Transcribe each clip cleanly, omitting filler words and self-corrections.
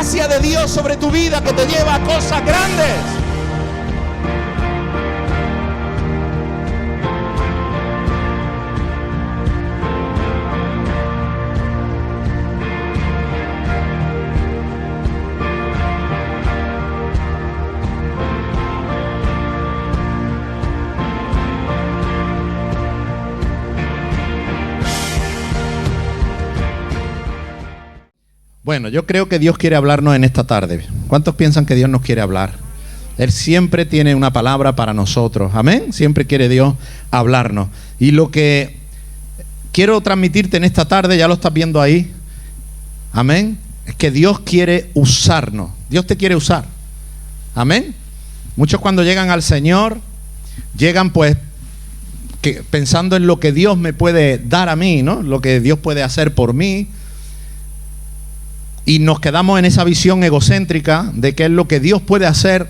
gracia de Dios sobre tu vida que te lleva a cosas grandes. Bueno, yo creo que Dios quiere hablarnos en esta tarde. ¿Cuántos piensan que Dios nos quiere hablar? Él siempre tiene una palabra para nosotros. Amén. Siempre quiere Dios hablarnos. Y lo que quiero transmitirte en esta tarde, ya lo estás viendo ahí. Amén. Es que Dios quiere usarnos. Dios te quiere usar. Amén. Muchos cuando llegan al Señor, llegan pues pensando en lo que Dios me puede dar a mí, ¿no? Lo que Dios puede hacer por mí. Y nos quedamos en esa visión egocéntrica de qué es lo que Dios puede hacer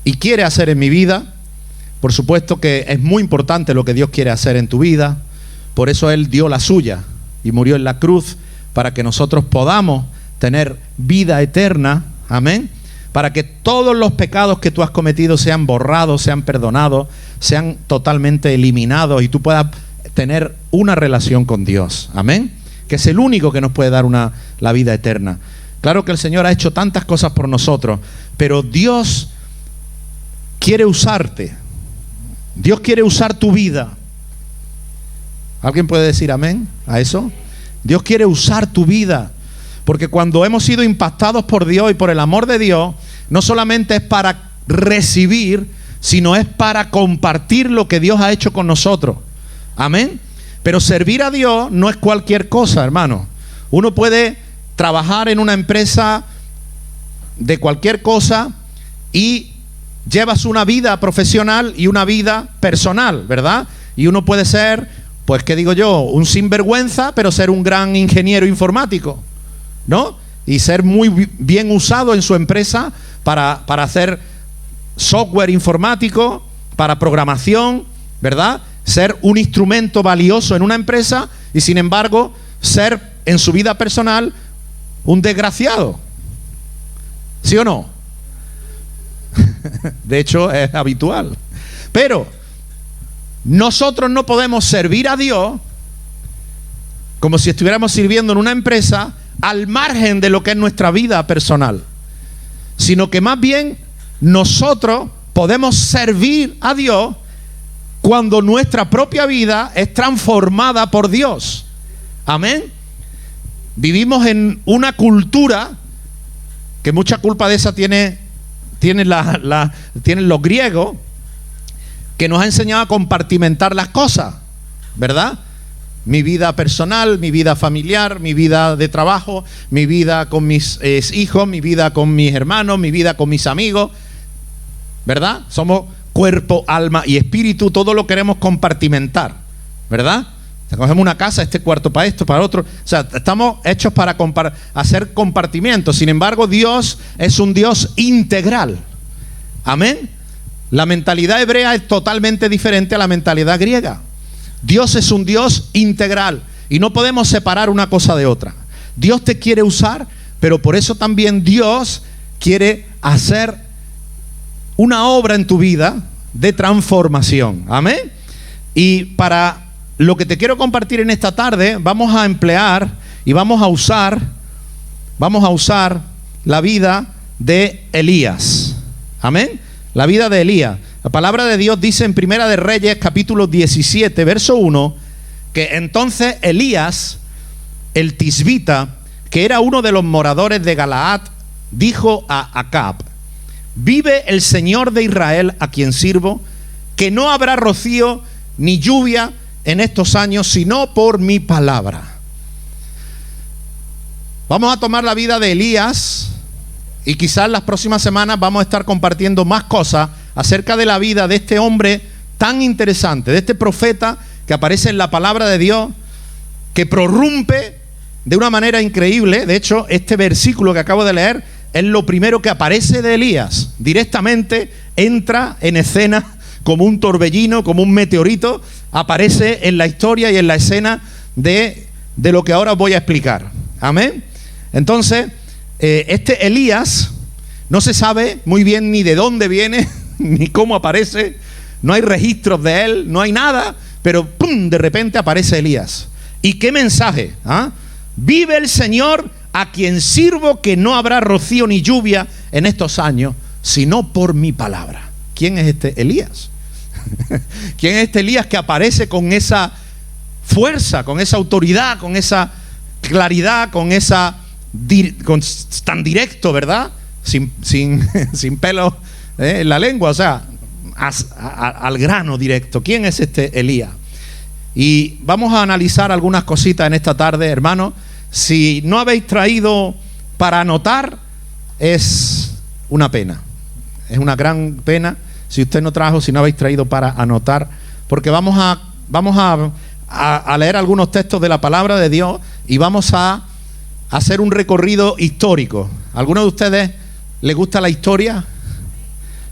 y quiere hacer en mi vida. Por supuesto que es muy importante lo que Dios quiere hacer en tu vida. Por eso Él dio la suya y murió en la cruz para que nosotros podamos tener vida eterna. Amén. Para que todos los pecados que tú has cometido sean borrados, sean perdonados, sean totalmente eliminados y tú puedas tener una relación con Dios. Amén. Que es el único que nos puede dar la vida eterna. Claro que el Señor ha hecho tantas cosas por nosotros, pero Dios quiere usarte. Dios quiere usar tu vida. ¿Alguien puede decir amén a eso? Dios quiere usar tu vida, porque cuando hemos sido impactados por Dios y por el amor de Dios, no solamente es para recibir, sino es para compartir lo que Dios ha hecho con nosotros. Amén. Pero servir a Dios no es cualquier cosa, hermano. Uno puede trabajar en una empresa de cualquier cosa y llevas una vida profesional y una vida personal, ¿verdad? Y uno puede ser, pues, ¿qué digo yo? Un sinvergüenza, pero ser un gran ingeniero informático, ¿no? Y ser muy bien usado en su empresa para hacer software informático, para programación, ¿verdad? Ser un instrumento valioso en una empresa y sin embargo ser en su vida personal un desgraciado. ¿Sí o no? De hecho es habitual. Pero nosotros no podemos servir a Dios como si estuviéramos sirviendo en una empresa al margen de lo que es nuestra vida personal, sino que más bien nosotros podemos servir a Dios cuando nuestra propia vida es transformada por Dios. Amén. Vivimos en una cultura que mucha culpa de esa tienen los griegos, que nos ha enseñado a compartimentar las cosas, ¿verdad? Mi vida personal, mi vida familiar, mi vida de trabajo, mi vida con mis hijos, mi vida con mis hermanos, mi vida con mis amigos, ¿verdad? Somos cuerpo, alma y espíritu, todo lo queremos compartimentar, ¿verdad? Cogemos una casa, este cuarto para esto, para otro. O sea, estamos hechos para hacer compartimientos. Sin embargo, Dios es un Dios integral. Amén. La mentalidad hebrea es totalmente diferente a la mentalidad griega. Dios es un Dios integral y no podemos separar una cosa de otra. Dios te quiere usar, pero por eso también Dios quiere hacer una obra en tu vida de transformación. Amén. Y para lo que te quiero compartir en esta tarde, vamos a emplear y vamos a usar la vida de Elías. Amén. La vida de Elías. La palabra de Dios dice en Primera de Reyes, capítulo 17, verso 1, que entonces Elías, el tisbita, que era uno de los moradores de Galaad, dijo a Acab: vive el Señor de Israel, a quien sirvo, que no habrá rocío ni lluvia en estos años, sino por mi palabra. Vamos a tomar la vida de Elías y quizás las próximas semanas vamos a estar compartiendo más cosas acerca de la vida de este hombre tan interesante, de este profeta que aparece en la palabra de Dios, que prorrumpe de una manera increíble. De hecho, este versículo que acabo de leer es lo primero que aparece de Elías. Directamente entra en escena como un torbellino, como un meteorito, aparece en la historia y en la escena de lo que ahora os voy a explicar. Amén. Entonces, Este Elías no se sabe muy bien ni de dónde viene, ni cómo aparece, no hay registros de él, no hay nada, pero ¡pum!, de repente aparece Elías. ¿Y qué mensaje? ¿Ah? Vive el Señor a quien sirvo, que no habrá rocío ni lluvia en estos años, sino por mi palabra. ¿Quién es este Elías? ¿Quién es este Elías que aparece con esa fuerza, con esa autoridad, con esa claridad, con esa tan directo, ¿verdad? Sin pelo en la lengua, o sea, al grano directo. ¿Quién es este Elías? Y vamos a analizar algunas cositas en esta tarde, hermanos. Si no habéis traído para anotar, es una pena. Es una gran pena si usted no trajo, si no habéis traído para anotar, porque vamos a leer algunos textos de la palabra de Dios y vamos a hacer un recorrido histórico. ¿Alguno de ustedes le gusta la historia?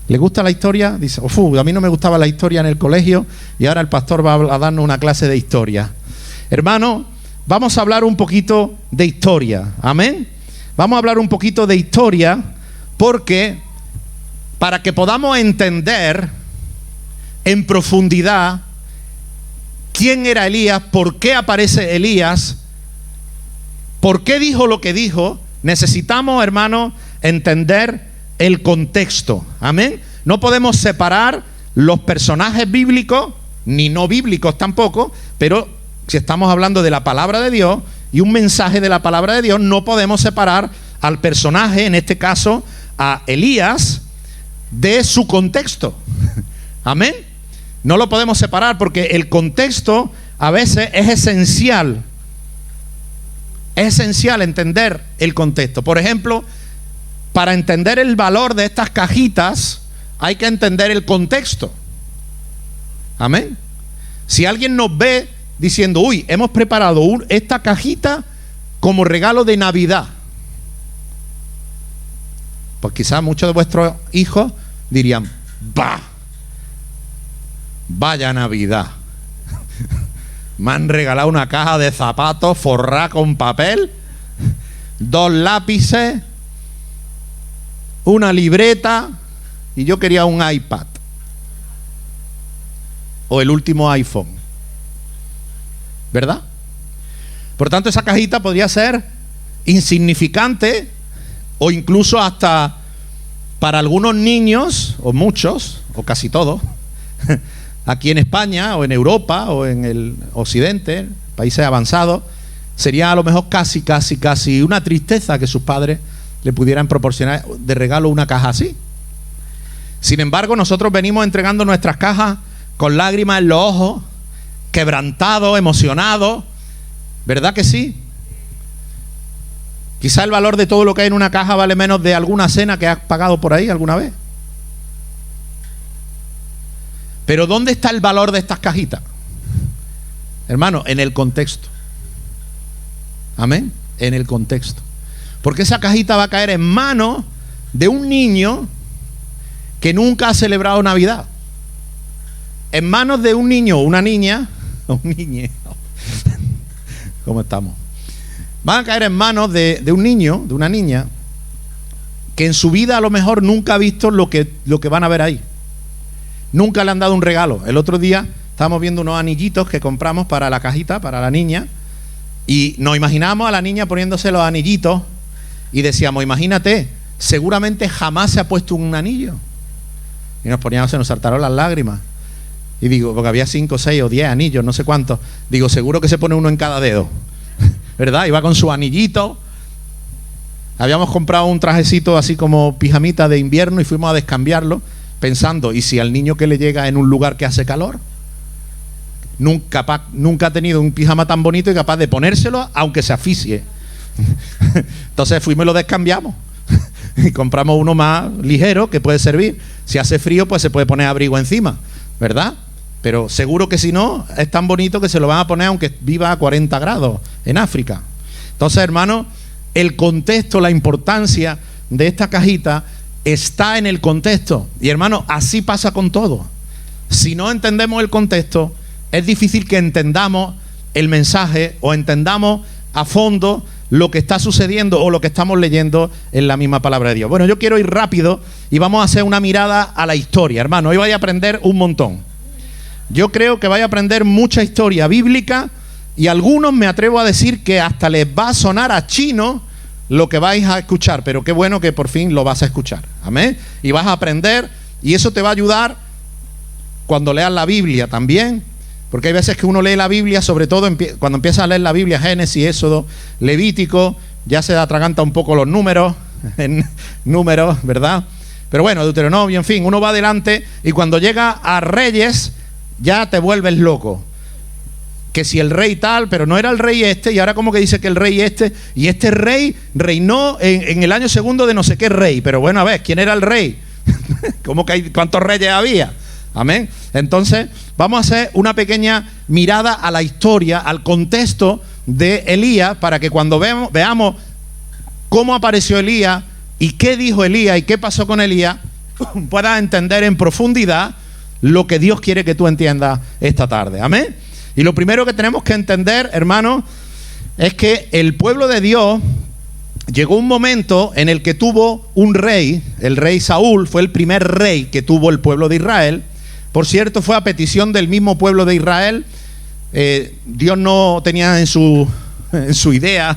¿Le gusta la historia? Dice, a mí no me gustaba la historia en el colegio y ahora el pastor va a darnos una clase de historia. Hermano, vamos a hablar un poquito de historia. Amén. Vamos a hablar un poquito de historia porque para que podamos entender en profundidad quién era Elías, por qué aparece Elías, por qué dijo lo que dijo, necesitamos, hermano, entender el contexto. Amén. No podemos separar los personajes bíblicos, ni no bíblicos tampoco, pero si estamos hablando de la palabra de Dios y un mensaje de la palabra de Dios, no podemos separar al personaje, en este caso a Elías, de su contexto. Amén. No lo podemos separar porque el contexto a veces es esencial. Es esencial entender el contexto. Por ejemplo, para entender el valor de estas cajitas hay que entender el contexto. Amén. Si alguien nos ve diciendo, uy, hemos preparado esta cajita como regalo de Navidad, pues quizás muchos de vuestros hijos dirían, vaya Navidad. Me han regalado una caja de zapatos forrada con papel, 2 lápices, una libreta, y yo quería un iPad o el último iPhone, ¿verdad? Por tanto, esa cajita podría ser insignificante o incluso hasta para algunos niños, o muchos, o casi todos, aquí en España o en Europa o en el occidente, países avanzados, sería a lo mejor casi una tristeza que sus padres le pudieran proporcionar de regalo una caja así. Sin embargo, nosotros venimos entregando nuestras cajas con lágrimas en los ojos, quebrantados, emocionados, ¿verdad que sí? Quizá el valor de todo lo que hay en una caja vale menos de alguna cena que has pagado por ahí alguna vez. Pero ¿dónde está el valor de estas cajitas? Hermano, en el contexto. Amén. En el contexto. Porque esa cajita va a caer en manos de un niño que nunca ha celebrado Navidad. En manos de un niño o una niña, un niñe, ¿cómo estamos? Van a caer en manos de un niño, de una niña, que en su vida a lo mejor nunca ha visto lo que van a ver ahí. Nunca le han dado un regalo. El otro día estábamos viendo unos anillitos que compramos para la cajita, para la niña, y nos imaginamos a la niña poniéndose los anillitos y decíamos, imagínate, seguramente jamás se ha puesto un anillo. Y se nos saltaron las lágrimas. Y digo, porque había 5, 6 o 10 anillos, no sé cuántos. Digo, seguro que se pone uno en cada dedo, ¿verdad? Iba con su anillito. Habíamos comprado un trajecito así como pijamita de invierno y fuimos a descambiarlo pensando, ¿y si al niño que le llega en un lugar que hace calor? Nunca ha tenido un pijama tan bonito y capaz de ponérselo aunque se asfixie. Entonces fuimos y lo descambiamos y compramos uno más ligero que puede servir. Si hace frío, pues se puede poner abrigo encima, ¿verdad? Pero seguro que si no, es tan bonito que se lo van a poner aunque viva a 40 grados en África. Entonces, hermano, el contexto, la importancia de esta cajita está en el contexto. Y hermano, así pasa con todo. Si no entendemos el contexto, es difícil que entendamos el mensaje o entendamos a fondo lo que está sucediendo o lo que estamos leyendo en la misma palabra de Dios. Bueno, yo quiero ir rápido y vamos a hacer una mirada a la historia, hermano. Hoy vais a aprender un montón. Yo creo que vais a aprender mucha historia bíblica y algunos me atrevo a decir que hasta les va a sonar a chino lo que vais a escuchar, pero qué bueno que por fin lo vas a escuchar. Amén. Y vas a aprender y eso te va a ayudar cuando leas la Biblia también. Porque hay veces que uno lee la Biblia, sobre todo cuando empieza a leer la Biblia, Génesis, Éxodo, Levítico, ya se atraganta un poco los números, ¿verdad? Pero bueno, Deuteronomio, en fin, uno va adelante y cuando llega a Reyes ya te vuelves loco. Que si el rey tal, pero no era el rey este, y ahora como que dice que el rey este, y este rey reinó en el año segundo de no sé qué rey. Pero bueno, a ver, ¿quién era el rey? ¿Cómo que cuántos reyes había? Amén. Entonces vamos a hacer una pequeña mirada a la historia, al contexto de Elías, para que cuando veamos cómo apareció Elías y qué dijo Elías y qué pasó con Elías, puedas entender en profundidad lo que Dios quiere que tú entiendas esta tarde. Amén. Y lo primero que tenemos que entender, hermano, es que el pueblo de Dios llegó un momento en el que tuvo un rey. El rey Saúl fue el primer rey que tuvo el pueblo de Israel. Por cierto, fue a petición del mismo pueblo de Israel. Dios no tenía en su idea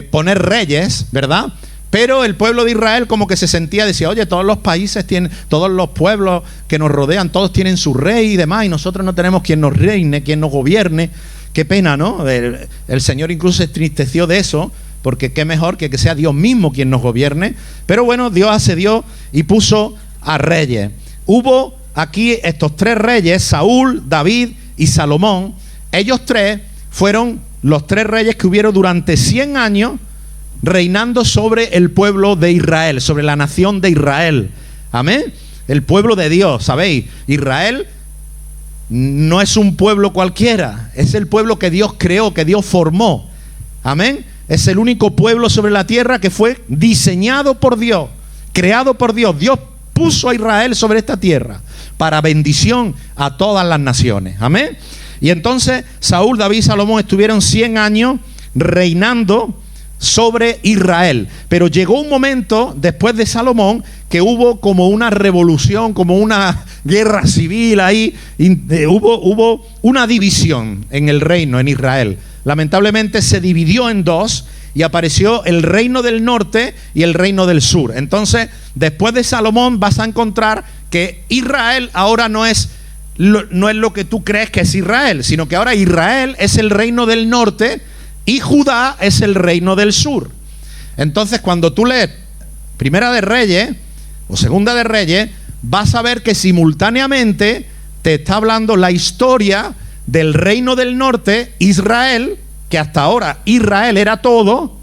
poner reyes, ¿verdad? Pero el pueblo de Israel como que se sentía, decía, oye, todos los países tienen, todos los pueblos que nos rodean, todos tienen su rey y demás, y nosotros no tenemos quien nos reine, quien nos gobierne. Qué pena, ¿no? El Señor incluso se entristeció de eso, porque qué mejor que sea Dios mismo quien nos gobierne. Pero bueno, Dios accedió y puso a reyes. Hubo aquí estos tres reyes, Saúl, David y Salomón. Ellos tres fueron los tres reyes que hubieron durante 100 años reinando sobre el pueblo de Israel, sobre la nación de Israel. Amén. El pueblo de Dios, ¿sabéis? Israel no es un pueblo cualquiera, es el pueblo que Dios creó, que Dios formó. Amén. Es el único pueblo sobre la tierra que fue diseñado por Dios, creado por Dios. Dios puso a Israel sobre esta tierra para bendición a todas las naciones. Amén. Y entonces Saúl, David y Salomón estuvieron 100 años reinando sobre Israel. Pero llegó un momento después de Salomón que hubo como una revolución, como una guerra civil ahí. Hubo una división en el reino, en Israel. Lamentablemente se dividió en dos y apareció el reino del norte y el reino del sur. Entonces, después de Salomón vas a encontrar que Israel ahora no es lo que tú crees que es Israel, sino que ahora Israel es el reino del norte y Judá es el reino del sur. Entonces, cuando tú lees Primera de Reyes o Segunda de Reyes, vas a ver que simultáneamente te está hablando la historia del reino del norte, Israel, que hasta ahora Israel era todo,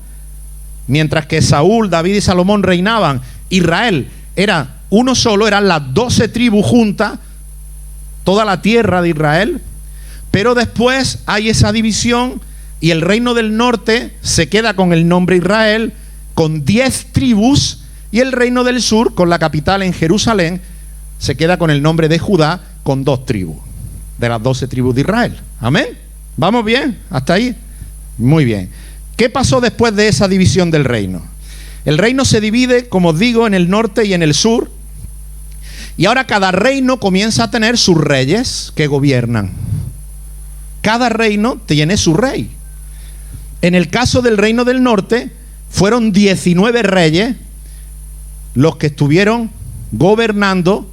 mientras que Saúl, David y Salomón reinaban. Israel era uno solo, eran las 12 tribus juntas, toda la tierra de Israel. Pero después hay esa división y el reino del norte se queda con el nombre Israel, con 10 tribus, y el reino del sur, con la capital en Jerusalén, se queda con el nombre de Judá, con 2 tribus, de las 12 tribus de Israel. Amén. ¿Vamos bien? ¿Hasta ahí? Muy bien. ¿Qué pasó después de esa división del reino? El reino se divide, como os digo, en el norte y en el sur. Y ahora cada reino comienza a tener sus reyes que gobiernan. Cada reino tiene su rey. En el caso del reino del norte, fueron 19 reyes los que estuvieron gobernando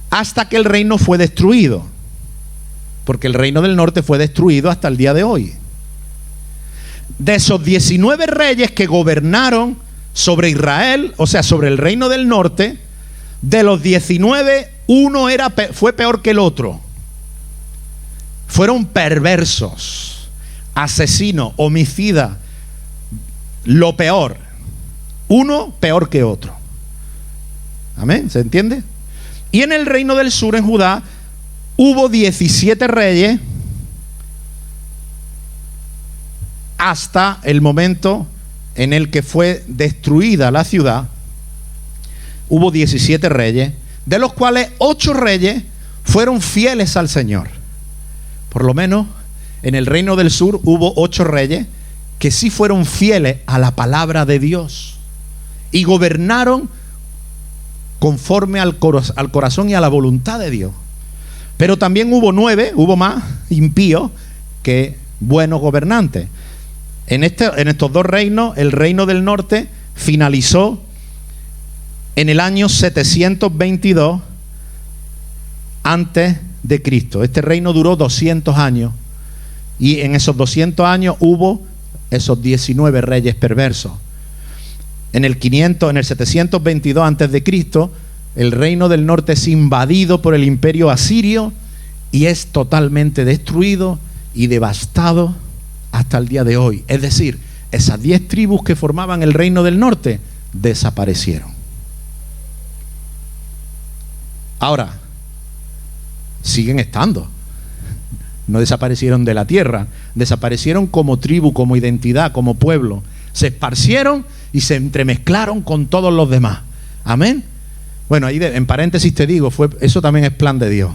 hasta que el reino fue destruido. Porque el reino del norte fue destruido hasta el día de hoy. De esos 19 reyes que gobernaron sobre Israel, o sea, sobre el reino del norte, de los 19, uno fue peor que el otro. Fueron perversos, asesinos, homicidas, lo peor. Uno peor que otro. Amén, ¿se entiende? Y en el reino del sur, en Judá, hubo 17 reyes hasta el momento en el que fue destruida la ciudad. Hubo 17 reyes, de los cuales 8 reyes fueron fieles al Señor. Por lo menos en el reino del sur hubo 8 reyes que sí fueron fieles a la palabra de Dios y gobernaron conforme al corazón y a la voluntad de Dios. Pero también hubo más impíos que buenos gobernantes. En estos dos reinos, el reino del norte finalizó en el año 722 antes de Cristo. Este reino duró 200 años y en esos 200 años hubo esos 19 reyes perversos. En el 722 antes de Cristo, el reino del norte es invadido por el imperio asirio y es totalmente destruido y devastado hasta el día de hoy. Es decir, esas 10 tribus que formaban el reino del norte desaparecieron. Ahora, siguen estando. No desaparecieron de la tierra, desaparecieron como tribu, como identidad, como pueblo. Se esparcieron y se entremezclaron con todos los demás. Amén. Bueno, ahí en paréntesis te digo, eso también es plan de Dios.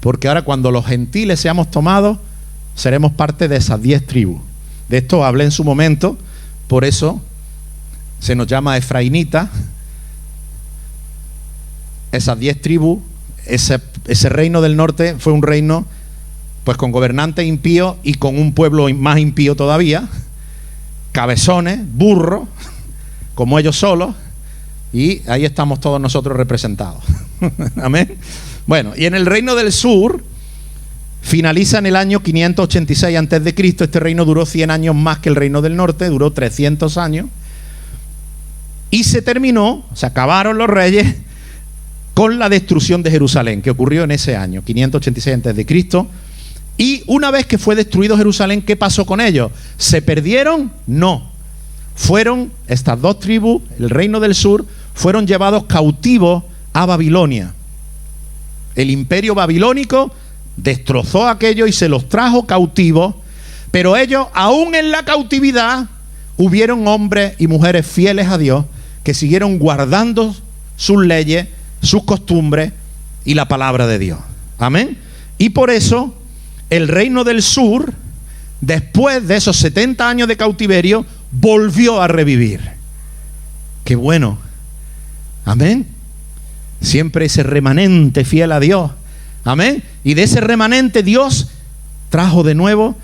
Porque ahora cuando los gentiles seamos tomados, seremos parte de esas 10 tribus. De esto hablé en su momento, por eso se nos llama efraínita. Esas 10 tribus, ese reino del norte fue un reino pues con gobernantes impíos y con un pueblo más impío todavía, cabezones, burros, como ellos solos, y ahí estamos todos nosotros representados. Amén. Bueno, y en el reino del sur finaliza en el año 586 antes de Cristo. Este reino duró 100 años más que el reino del norte, duró 300 años. Y se acabaron los reyes con la destrucción de Jerusalén, que ocurrió en ese año, 586 antes de Cristo. Y una vez que fue destruido Jerusalén, ¿qué pasó con ellos? ¿Se perdieron? No. Fueron estas dos tribus, el reino del sur, fueron llevados cautivos a Babilonia. El imperio babilónico destrozó aquello y se los trajo cautivos, pero ellos, aún en la cautividad, hubieron hombres y mujeres fieles a Dios que siguieron guardando sus leyes, sus costumbres y la palabra de Dios. Amén. Y por eso el reino del sur, después de esos 70 años de cautiverio, volvió a revivir. Qué bueno. Amén. Siempre ese remanente fiel a Dios. Amén. Y de ese remanente Dios trajo de nuevo,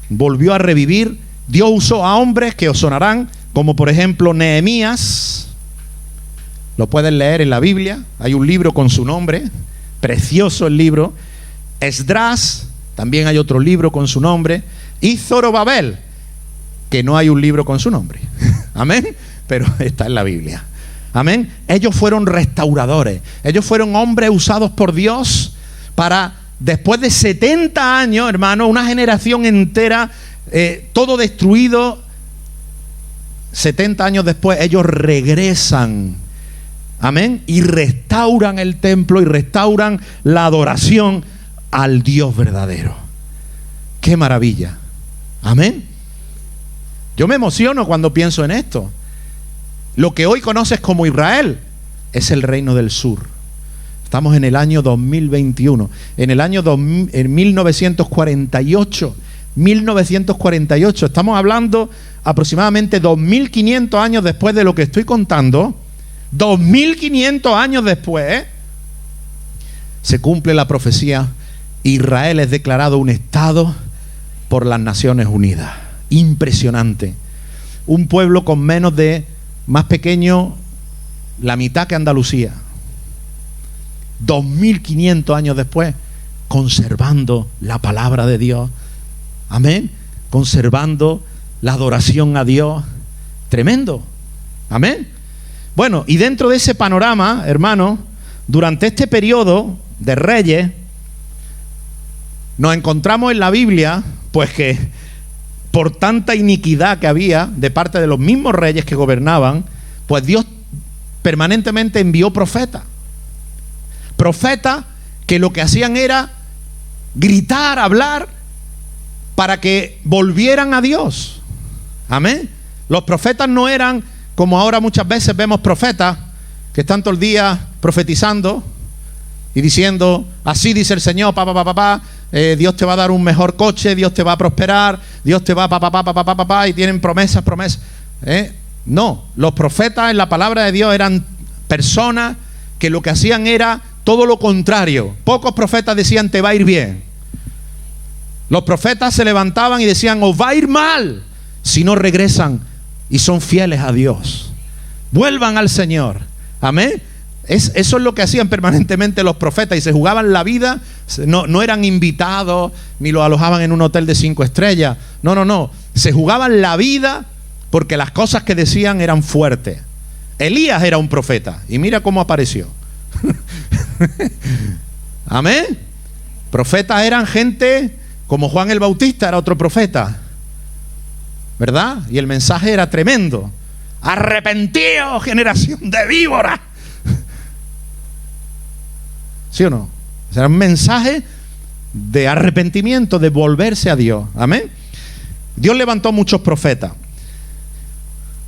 volvió a revivir. Dios usó a hombres que os sonarán, como por ejemplo Nehemías. Lo pueden leer en la Biblia. Hay un libro con su nombre, precioso el libro. Esdras, también hay otro libro con su nombre. Y Zorobabel, que no hay un libro con su nombre. Amén. Pero está en la Biblia. Amén. Ellos fueron restauradores. Ellos fueron hombres usados por Dios para, después de 70 años, hermano, una generación entera, todo destruido. 70 años después, ellos regresan. Amén. Y restauran el templo y restauran la adoración al Dios verdadero. ¡Qué maravilla! Amén. Yo me emociono cuando pienso en esto. Lo que hoy conoces como Israel es el reino del sur. Estamos en el año 2021. En el año 1948. 1948. Estamos hablando aproximadamente 2500 años después de lo que estoy contando. 2500 años después se cumple la profecía. Israel es declarado un estado por las Naciones Unidas. Impresionante. Un pueblo con más pequeño, la mitad que Andalucía. 2500 años después, conservando la palabra de Dios. Amén. Conservando la adoración a Dios. Tremendo. Amén. Bueno, y dentro de ese panorama, hermano, durante este periodo de reyes, nos encontramos en la Biblia, pues que por tanta iniquidad que había de parte de los mismos reyes que gobernaban, pues Dios permanentemente envió profetas. Profetas que lo que hacían era gritar, hablar, para que volvieran a Dios. Amén. Los profetas no eran como ahora muchas veces vemos profetas que están todo el día profetizando y diciendo, así dice el Señor, Dios te va a dar un mejor coche, Dios te va a prosperar, Dios te va, y tienen promesas. No, los profetas en la palabra de Dios eran personas que lo que hacían era todo lo contrario. Pocos profetas decían, te va a ir bien. Los profetas se levantaban y decían, os va a ir mal si no regresan y son fieles a Dios. Vuelvan al Señor. Amén. Eso es lo que hacían permanentemente los profetas, y se jugaban la vida. No eran invitados ni los alojaban en un hotel de 5 estrellas. No. Se jugaban la vida porque las cosas que decían eran fuertes. Elías era un profeta y mira cómo apareció. Amén. Profetas eran gente como Juan el Bautista, era otro profeta, ¿verdad? Y el mensaje era tremendo. Arrepentíos, generación de víboras. ¿Sí o no? Era un mensaje de arrepentimiento, de volverse a Dios. Amén. Dios levantó muchos profetas.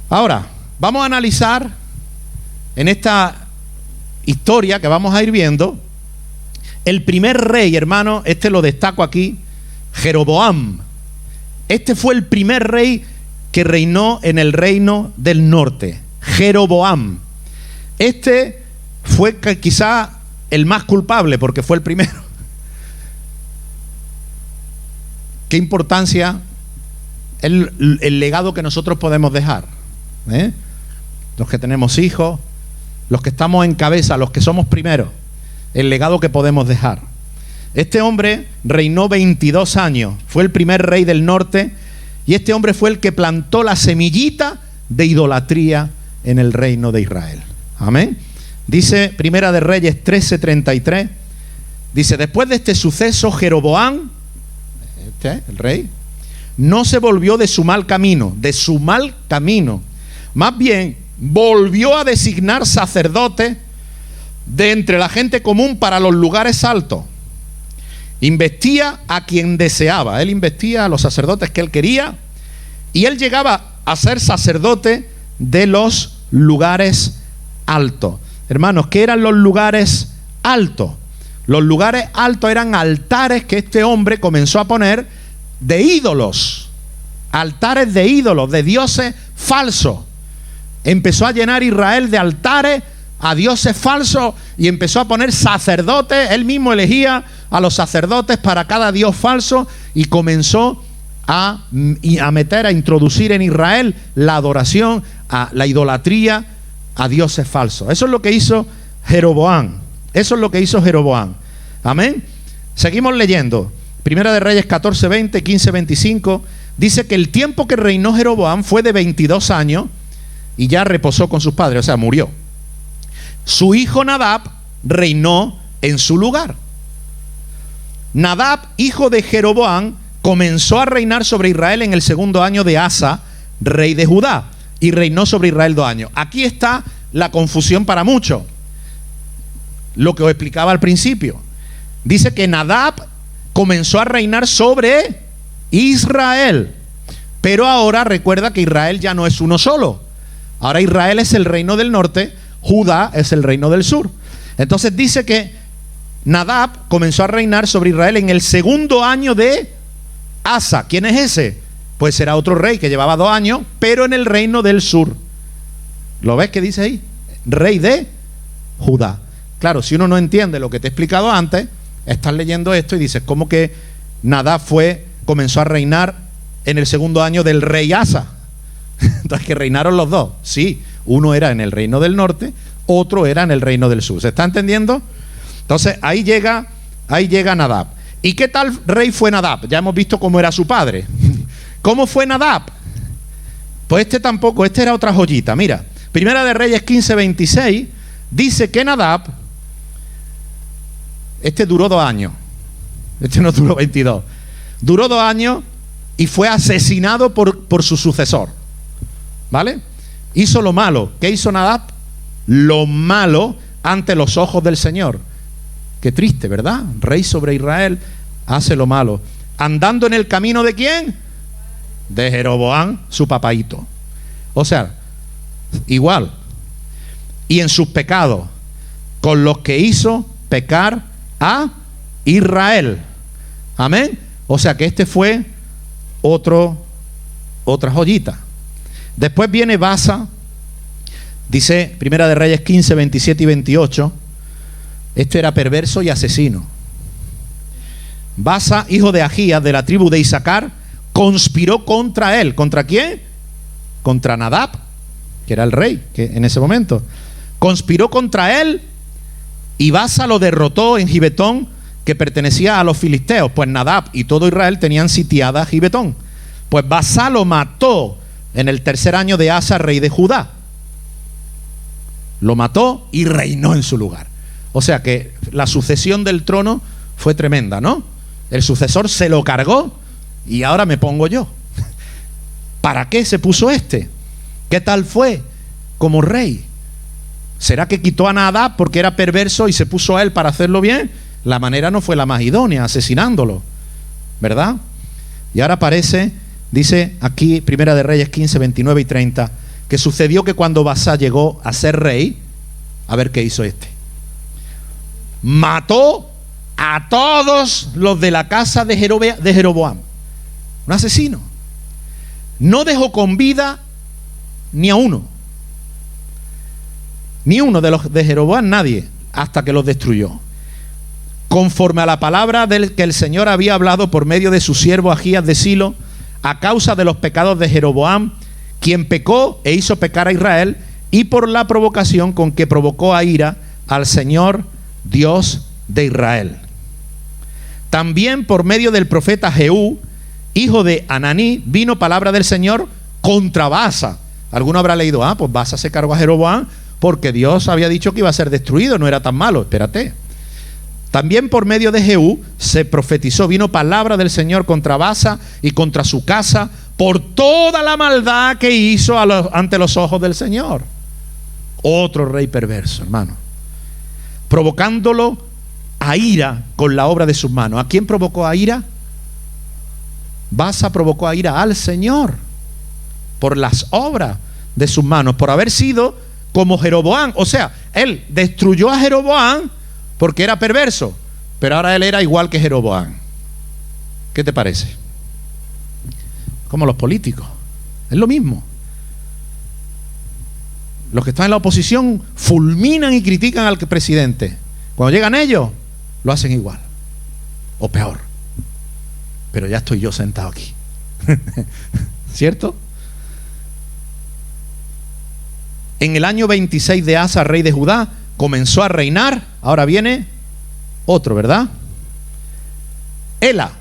Ahora, vamos a analizar en esta historia que vamos a ir viendo, el primer rey, hermano, este lo destaco aquí, Jeroboam. Este fue el primer rey que reinó en el reino del norte, Jeroboam. Este fue quizá el más culpable porque fue el primero. ¿Qué importancia el legado que nosotros podemos dejar? Los que tenemos hijos, los que estamos en cabeza, los que somos primeros, el legado que podemos dejar. Este hombre reinó 22 años, fue el primer rey del norte, y este hombre fue el que plantó la semillita de idolatría en el reino de Israel. Amén. Dice Primera de Reyes 13:33, dice, después de este suceso, Jeroboam, el rey, no se volvió de su mal camino, más bien volvió a designar sacerdotes de entre la gente común para los lugares altos. Investía a quien deseaba. Él investía a los sacerdotes que él quería, y él llegaba a ser sacerdote de los lugares altos. Hermanos, ¿qué eran los lugares altos? Los lugares altos eran altares que este hombre comenzó a poner de ídolos. Altares de ídolos, de dioses falsos. Empezó a llenar Israel de altares a dioses falsos y empezó a poner sacerdotes. Él mismo elegía a los sacerdotes para cada dios falso y comenzó a introducir en Israel la adoración, a la idolatría a dioses falsos. Eso es lo que hizo Jeroboam. Amén. Seguimos leyendo. Primera de Reyes 14:20, 15:25. Dice que el tiempo que reinó Jeroboam fue de 22 años y ya reposó con sus padres, o sea, murió. Su hijo Nadab reinó en su lugar. Nadab, hijo de Jeroboam, comenzó a reinar sobre Israel en el segundo año de Asa, rey de Judá, y reinó sobre Israel 2 años. Aquí está la confusión para muchos. Lo que os explicaba al principio. Dice que Nadab comenzó a reinar sobre Israel, pero ahora recuerda que Israel ya no es uno solo. Ahora Israel es el reino del norte, Judá es el reino del sur. Entonces dice que Nadab comenzó a reinar sobre Israel en el segundo año de Asa. ¿Quién es ese? Pues será otro rey que llevaba 2 años, pero en el reino del sur. ¿Lo ves que dice ahí? Rey de Judá. Claro, si uno no entiende lo que te he explicado antes, estás leyendo esto y dices, ¿cómo que Nadab comenzó a reinar en el segundo año del rey Asa? Entonces, que reinaron los dos. Sí, uno era en el reino del norte, otro era en el reino del sur. ¿Se está entendiendo? Entonces, ahí llega Nadab. ¿Y qué tal rey fue Nadab? Ya hemos visto cómo era su padre. ¿Cómo fue Nadab? Pues este tampoco, este era otra joyita. Mira, Primera de Reyes 15:26 dice que Nadab, este duró 2 años. Este no duró 22. Duró 2 años y fue asesinado por su sucesor. ¿Vale? Hizo lo malo. ¿Qué hizo Nadab? Lo malo ante los ojos del Señor. Qué triste, ¿verdad? Rey sobre Israel hace lo malo. Andando en el camino ¿de quién? De Jeroboam, su papaíto. O sea, igual. Y en sus pecados, con los que hizo pecar a Israel. Amén. O sea que este fue otra joyita. Después viene Baasa, dice Primera de Reyes 15, 27 y 28. Este era perverso y asesino. Baasa, hijo de Agías, de la tribu de Isaacar, conspiró contra él. ¿Contra quién? Contra Nadab, que era el rey que en ese momento. Conspiró contra él y Baasa lo derrotó en Gibetón, que pertenecía a los filisteos. Pues Nadab y todo Israel tenían sitiada Gibetón. Pues Baasa lo mató en el 3er año de Asa, rey de Judá. Lo mató y reinó en su lugar. O sea que la sucesión del trono fue tremenda, ¿no? El sucesor se lo cargó y ahora me pongo yo. ¿Para qué se puso este? ¿Qué tal fue como rey? ¿Será que quitó a Nadab porque era perverso y se puso a él para hacerlo bien? La manera no fue la más idónea, asesinándolo, ¿verdad? Y ahora aparece, dice aquí Primera de Reyes 15, 29 y 30, que sucedió que cuando Baasa llegó a ser rey, a ver qué hizo este. Mató a todos los de la casa de Jeroboam. Un asesino. No dejó con vida ni a uno. Ni uno de los de Jeroboam, nadie, hasta que los destruyó. Conforme a la palabra del que el Señor había hablado por medio de su siervo Agías de Silo, a causa de los pecados de Jeroboam, quien pecó e hizo pecar a Israel, y por la provocación con que provocó a ira al Señor Dios de Israel. También por medio del profeta Jehú, hijo de Ananí, vino palabra del Señor contra Baasa. Alguno habrá leído, pues Baasa se cargó a Jeroboam porque Dios había dicho que iba a ser destruido, no era tan malo. Espérate. También por medio de Jehú se profetizó, vino palabra del Señor contra Baasa y contra su casa por toda la maldad que hizo ante los ojos del Señor. Otro rey perverso, hermano, provocándolo a ira con la obra de sus manos. ¿A quién provocó a ira? Baasa provocó a ira al Señor por las obras de sus manos, por haber sido como Jeroboam. O sea, él destruyó a Jeroboam porque era perverso, pero ahora él era igual que Jeroboam. ¿Qué te parece? Como los políticos, es lo mismo. Los que están en la oposición fulminan y critican al presidente. Cuando llegan ellos, lo hacen igual o peor. Pero ya estoy yo sentado aquí. ¿Cierto? En el año 26 de Asa, rey de Judá, comenzó a reinar. Ahora viene otro, ¿verdad? Ela,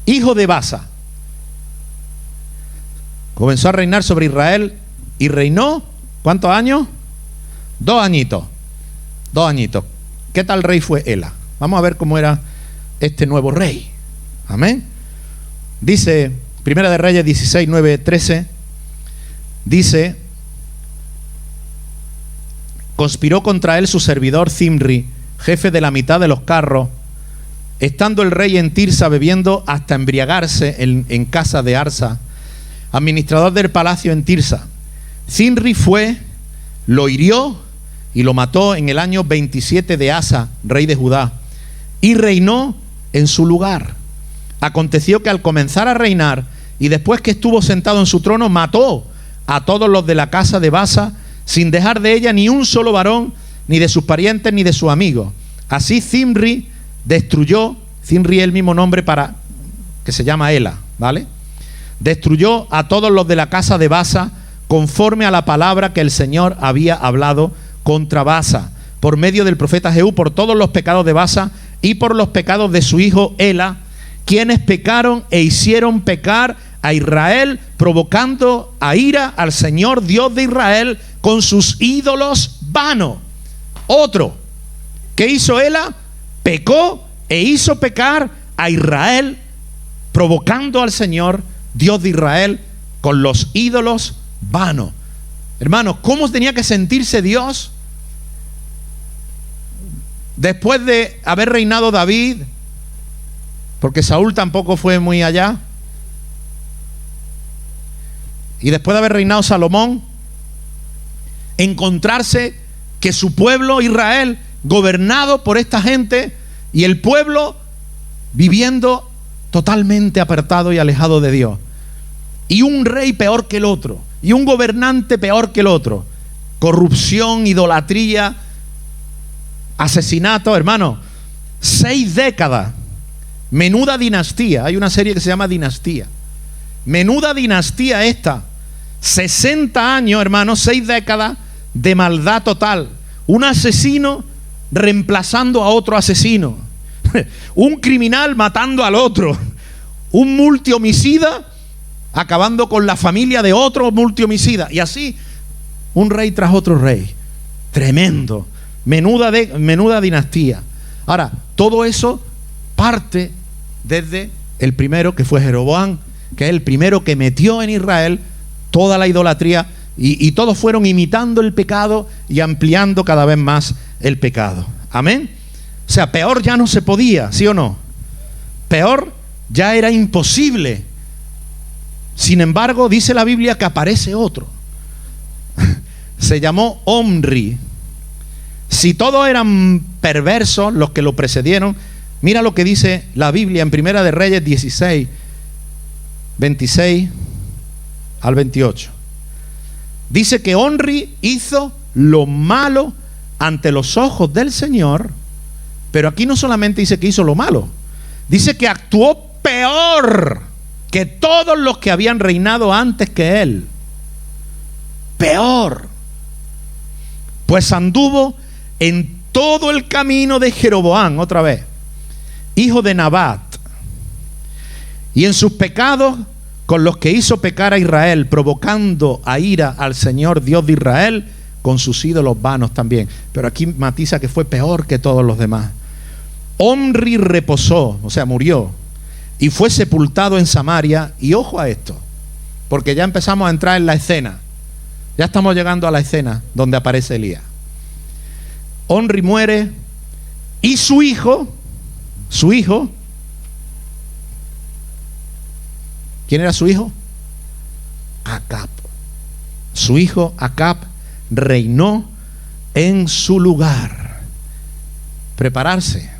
hijo de Baasa, comenzó a reinar sobre Israel y reinó, ¿cuántos años? 2 añitos. 2 añitos. ¿Qué tal rey fue Ela? Vamos a ver cómo era este nuevo rey. Amén. Dice Primera de Reyes 16, 9, 13. Dice: conspiró contra él su servidor Zimri, jefe de la mitad de los carros, estando el rey en Tirsa bebiendo hasta embriagarse en casa de Arsa, administrador del palacio en Tirsa. Zimri fue, lo hirió y lo mató en el año 27 de Asa, rey de Judá, y reinó en su lugar. Aconteció que al comenzar a reinar y después que estuvo sentado en su trono, mató a todos los de la casa de Baasa, sin dejar de ella ni un solo varón, ni de sus parientes, ni de sus amigos. Así Zimri destruyó, Zimri es el mismo nombre para que se llama Ela, ¿vale? Destruyó a todos los de la casa de Baasa, conforme a la palabra que el Señor había hablado contra Baasa, por medio del profeta Jehú, por todos los pecados de Baasa y por los pecados de su hijo Ela, quienes pecaron e hicieron pecar a Israel, provocando a ira al Señor Dios de Israel con sus ídolos vanos. Otro, ¿qué hizo Ela? Pecó e hizo pecar a Israel, provocando al Señor Dios de Israel con los ídolos vanos. Hermanos, ¿cómo tenía que sentirse Dios después de haber reinado David? Porque Saúl tampoco fue muy allá. Y después de haber reinado Salomón, encontrarse que su pueblo Israel, gobernado por esta gente, y el pueblo viviendo totalmente apartado y alejado de Dios. Y un rey peor que el otro. Y un gobernante peor que el otro. Corrupción, idolatría, asesinato, hermano. 6 décadas. Menuda dinastía. Hay una serie que se llama Dinastía. Menuda dinastía esta. 60 años, hermano, 6 décadas de maldad total. Un asesino reemplazando a otro asesino. Un criminal matando al otro. Un multihomicida acabando con la familia de otro multihomicida. Y así, un rey tras otro rey. Tremendo. Menuda dinastía. Ahora, todo eso parte desde el primero, que fue Jeroboam, que es el primero que metió en Israel toda la idolatría, y todos fueron imitando el pecado y ampliando cada vez más el pecado. Amén. O sea, peor ya no se podía, ¿sí o no? Peor ya era imposible. Sin embargo, dice la Biblia que aparece otro. Se llamó Omri. Si todos eran perversos los que lo precedieron, mira lo que dice la Biblia en Primera de Reyes 16, 26 al 28. Dice que Omri hizo lo malo ante los ojos del Señor, pero aquí no solamente dice que hizo lo malo, dice que actuó peor que todos los que habían reinado antes que él. Peor. Pues anduvo en todo el camino de Jeroboam, otra vez, hijo de Nabat, y en sus pecados con los que hizo pecar a Israel, provocando a ira al Señor Dios de Israel con sus ídolos vanos también. Pero aquí matiza que fue peor que todos los demás. Omri reposó, o sea, murió, y fue sepultado en Samaria. Y ojo a esto, porque ya empezamos a entrar en la escena. Ya estamos llegando a la escena donde aparece Elías. Omri muere y su hijo, ¿quién era su hijo? Acab. Su hijo Acab reinó en su lugar. Prepararse.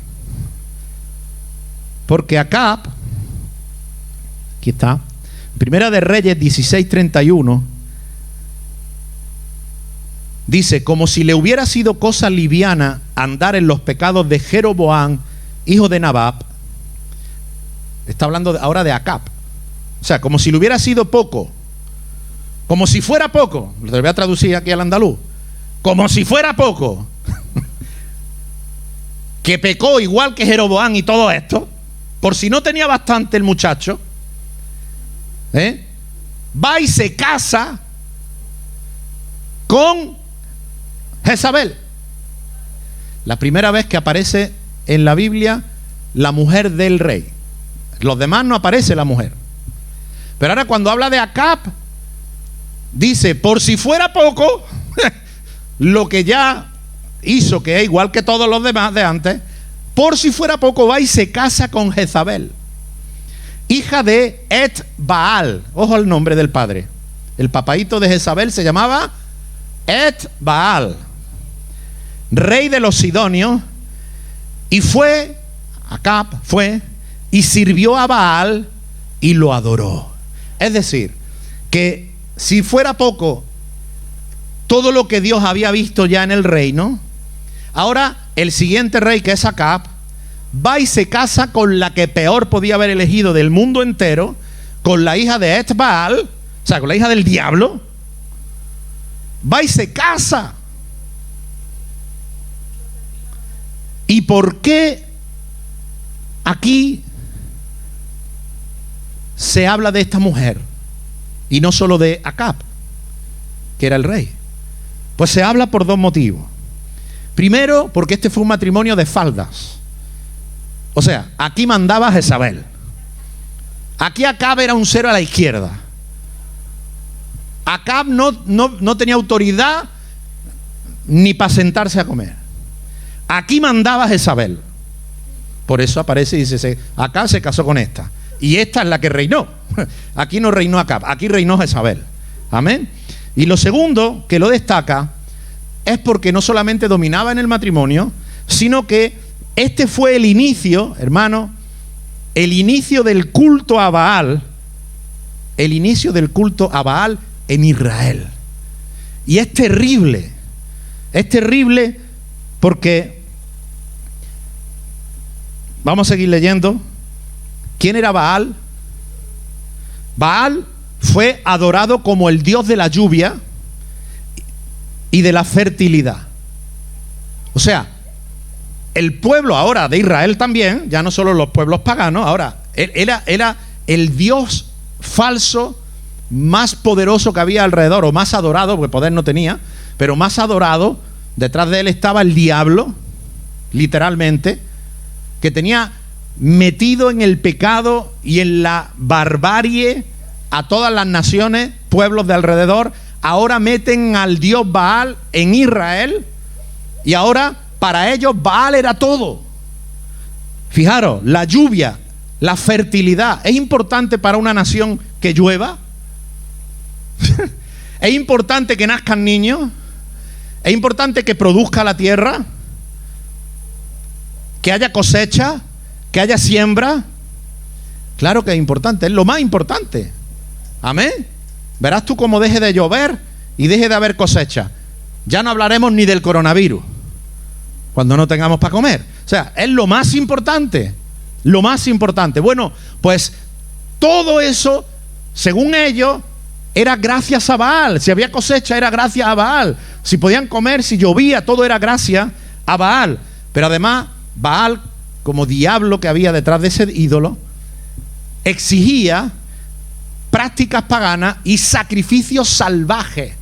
Porque Acab, aquí está, Primera de Reyes 16:31, dice: como si le hubiera sido cosa liviana andar en los pecados de Jeroboam, hijo de Nabat. Está hablando ahora de Acab. O sea, como si le hubiera sido poco. Como si fuera poco. Lo voy a traducir aquí al andaluz. Como si fuera poco. Que pecó igual que Jeroboam y todo esto. Por si no tenía bastante el muchacho. Va y se casa con Jezabel. La primera vez que aparece en la Biblia la mujer del rey. Los demás no aparece la mujer. Pero ahora cuando habla de Acab, dice, por si fuera poco, lo que ya hizo, que es igual que todos los demás de antes, por si fuera poco va y se casa con Jezabel, hija de Et-Baal. Ojo al nombre del padre. El papaíto de Jezabel se llamaba Et-Baal, rey de los sidonios, y Acab fue y sirvió a Baal y lo adoró. Es decir, que si fuera poco todo lo que Dios había visto ya en el reino, ahora el siguiente rey, que es Acab, va y se casa con la que peor podía haber elegido del mundo entero, con la hija de Et-Baal, o sea, con la hija del diablo. Va y se casa. ¿Y por qué aquí se habla de esta mujer y no solo de Acab, que era el rey? Pues se habla por dos motivos. Primero, porque este fue un matrimonio de faldas. O sea, aquí mandaba Jezabel. Aquí Acab era un cero a la izquierda. Acab no tenía autoridad ni para sentarse a comer. Aquí mandaba Jezabel. Por eso aparece y dice, Acab se casó con esta. Y esta es la que reinó. Aquí no reinó Acab, aquí reinó Jezabel. Amén. Y lo segundo que lo destaca es porque no solamente dominaba en el matrimonio, sino que este fue el inicio, hermano, el inicio del culto a Baal, el inicio del culto a Baal en Israel. Y es terrible porque, vamos a seguir leyendo. ¿Quién era Baal? Baal fue adorado como el dios de la lluvia y de la fertilidad. O sea, el pueblo ahora de Israel también, ya no solo los pueblos paganos, ahora era el dios falso más poderoso que había alrededor, o más adorado, porque poder no tenía, pero más adorado. Detrás de él estaba el diablo, literalmente, que tenía metido en el pecado y en la barbarie a todas las naciones, pueblos de alrededor. Ahora meten al dios Baal en Israel, y ahora para ellos Baal era todo. Fijaros, la lluvia, la fertilidad. ¿Es importante para una nación que llueva? ¿Es importante que nazcan niños? ¿Es importante que produzca la tierra? ¿Que haya cosecha? ¿Que haya siembra? Claro que es importante, es lo más importante. Amén. Verás tú cómo deje de llover y deje de haber cosecha. Ya no hablaremos ni del coronavirus cuando no tengamos para comer. O sea, es lo más importante. Lo más importante. Bueno, pues todo eso, según ellos, era gracias a Baal. Si había cosecha, era gracias a Baal. Si podían comer, si llovía, todo era gracias a Baal. Pero además, Baal, como diablo que había detrás de ese ídolo, exigía prácticas paganas y sacrificios salvajes,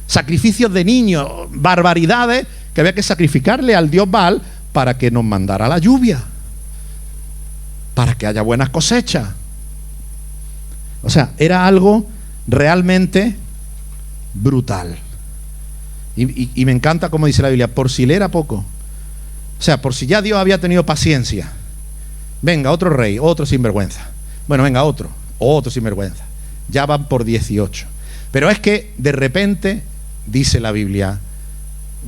sacrificios de niños, barbaridades que había que sacrificarle al dios Baal para que nos mandara la lluvia, para que haya buenas cosechas. O sea, era algo realmente brutal. Y me encanta como dice la Biblia, por si le era poco. O sea, por si ya Dios había tenido paciencia. Venga, otro rey, otro sinvergüenza. Bueno, venga, otro sinvergüenza. Ya van por 18. Pero es que de repente, dice la Biblia,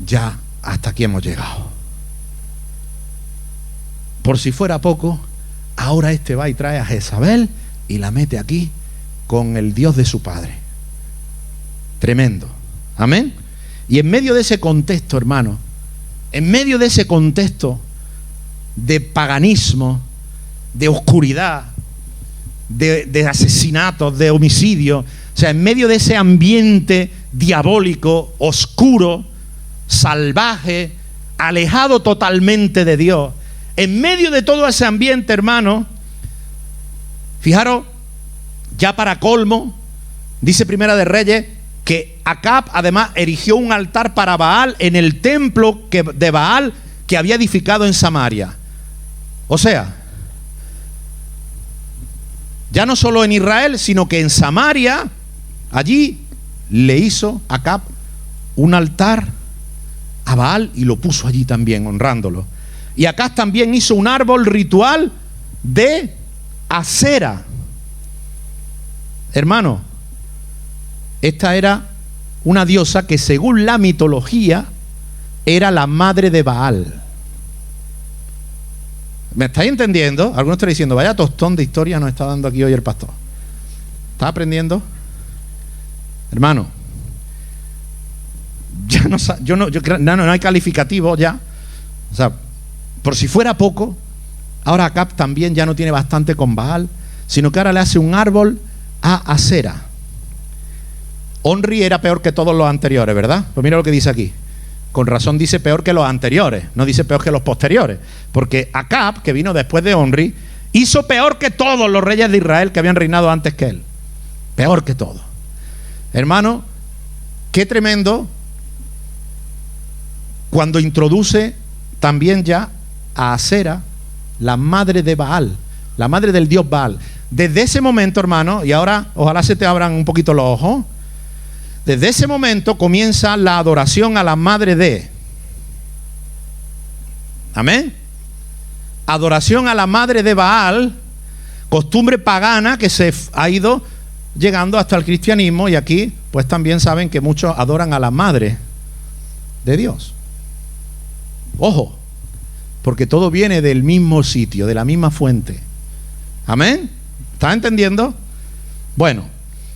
ya hasta aquí hemos llegado. Por si fuera poco, ahora este va y trae a Jezabel y la mete aquí con el Dios de su padre. Tremendo. Amén. Y en medio de ese contexto, hermano, en medio de ese contexto de paganismo, de oscuridad, de asesinatos, de homicidio, o sea, en medio de ese ambiente diabólico, oscuro, salvaje, alejado totalmente de Dios, en medio de todo ese ambiente, hermano, fijaros, ya para colmo, dice Primera de Reyes, que Acab además erigió un altar para Baal en el templo de Baal que había edificado en Samaria. O sea, ya no solo en Israel, sino que en Samaria, allí le hizo Acab un altar a Baal y lo puso allí también, honrándolo. Y Acab también hizo un árbol ritual de Acera. Hermano, esta era una diosa que según la mitología era la madre de Baal. ¿Me estáis entendiendo? Algunos están diciendo, vaya tostón de historia nos está dando aquí hoy el pastor. ¿Está aprendiendo? Hermano, ya no hay calificativo ya. O sea, por si fuera poco, ahora Acab también ya no tiene bastante con Baal, sino que ahora le hace un árbol a Acera. Onri era peor que todos los anteriores, ¿verdad? Pues mira lo que dice aquí. Con razón dice peor que los anteriores, no dice peor que los posteriores. Porque Acab, que vino después de Onri, hizo peor que todos los reyes de Israel que habían reinado antes que él. Peor que todos. Hermano, qué tremendo cuando introduce también ya a Acera, la madre de Baal, la madre del dios Baal. Desde ese momento, hermano, y ahora ojalá se te abran un poquito los ojos, desde ese momento comienza la adoración a la madre de. Amén. Adoración a la madre de Baal, costumbre pagana que se ha ido llegando hasta el cristianismo, y aquí pues también saben que muchos adoran a la madre de Dios. Ojo, porque todo viene del mismo sitio, de la misma fuente. Amén. ¿Estás entendiendo? Bueno,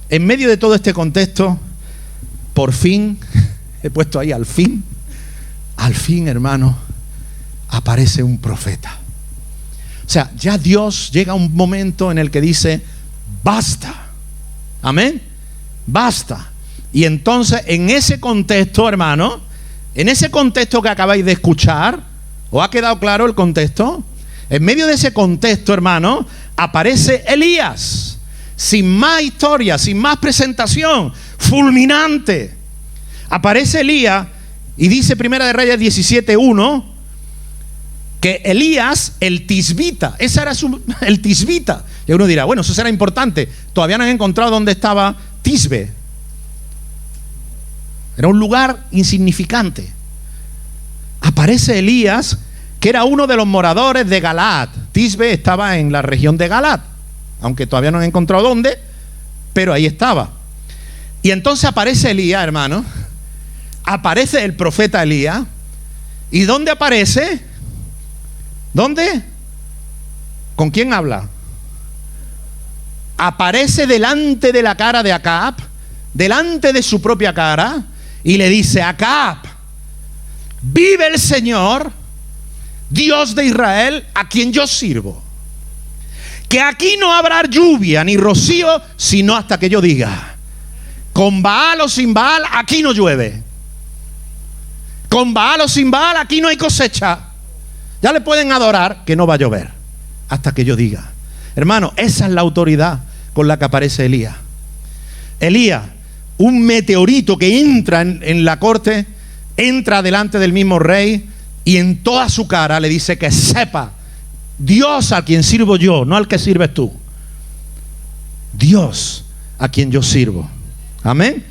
en medio de todo este contexto, por fin, he puesto ahí al fin, hermano, aparece un profeta. O sea, ya Dios llega a un momento en el que dice, basta. Amén. Basta. Y entonces, en ese contexto, hermano, en ese contexto que acabáis de escuchar, ¿os ha quedado claro el contexto? En medio de ese contexto, hermano, aparece Elías. Sin más historia, sin más presentación, fulminante. Aparece Elías y dice Primera de Reyes 17:1 que Elías, el tisbita, ese era el tisbita. Y uno dirá, bueno, eso será importante. Todavía no han encontrado dónde estaba Tisbe. Era un lugar insignificante. Aparece Elías, que era uno de los moradores de Galaad. Tisbe estaba en la región de Galaad, aunque todavía no han encontrado dónde, pero ahí estaba. Y entonces aparece Elías, hermano. Aparece el profeta Elías. ¿Y dónde aparece? ¿Dónde? ¿Con quién habla? Aparece delante de la cara de Acab, delante de su propia cara, y le dice, Acab, vive el Señor, Dios de Israel, a quien yo sirvo, que aquí no habrá lluvia ni rocío, sino hasta que yo diga. Con Baal o sin Baal, aquí no llueve. Con Baal o sin Baal, aquí no hay cosecha. Ya le pueden adorar, que no va a llover hasta que yo diga. Hermano, esa es la autoridad con la que aparece Elías. Elías, un meteorito que entra en la corte, entra delante del mismo rey y en toda su cara le dice que sepa, Dios a quien sirvo yo, no al que sirves tú. Dios a quien yo sirvo. Amén.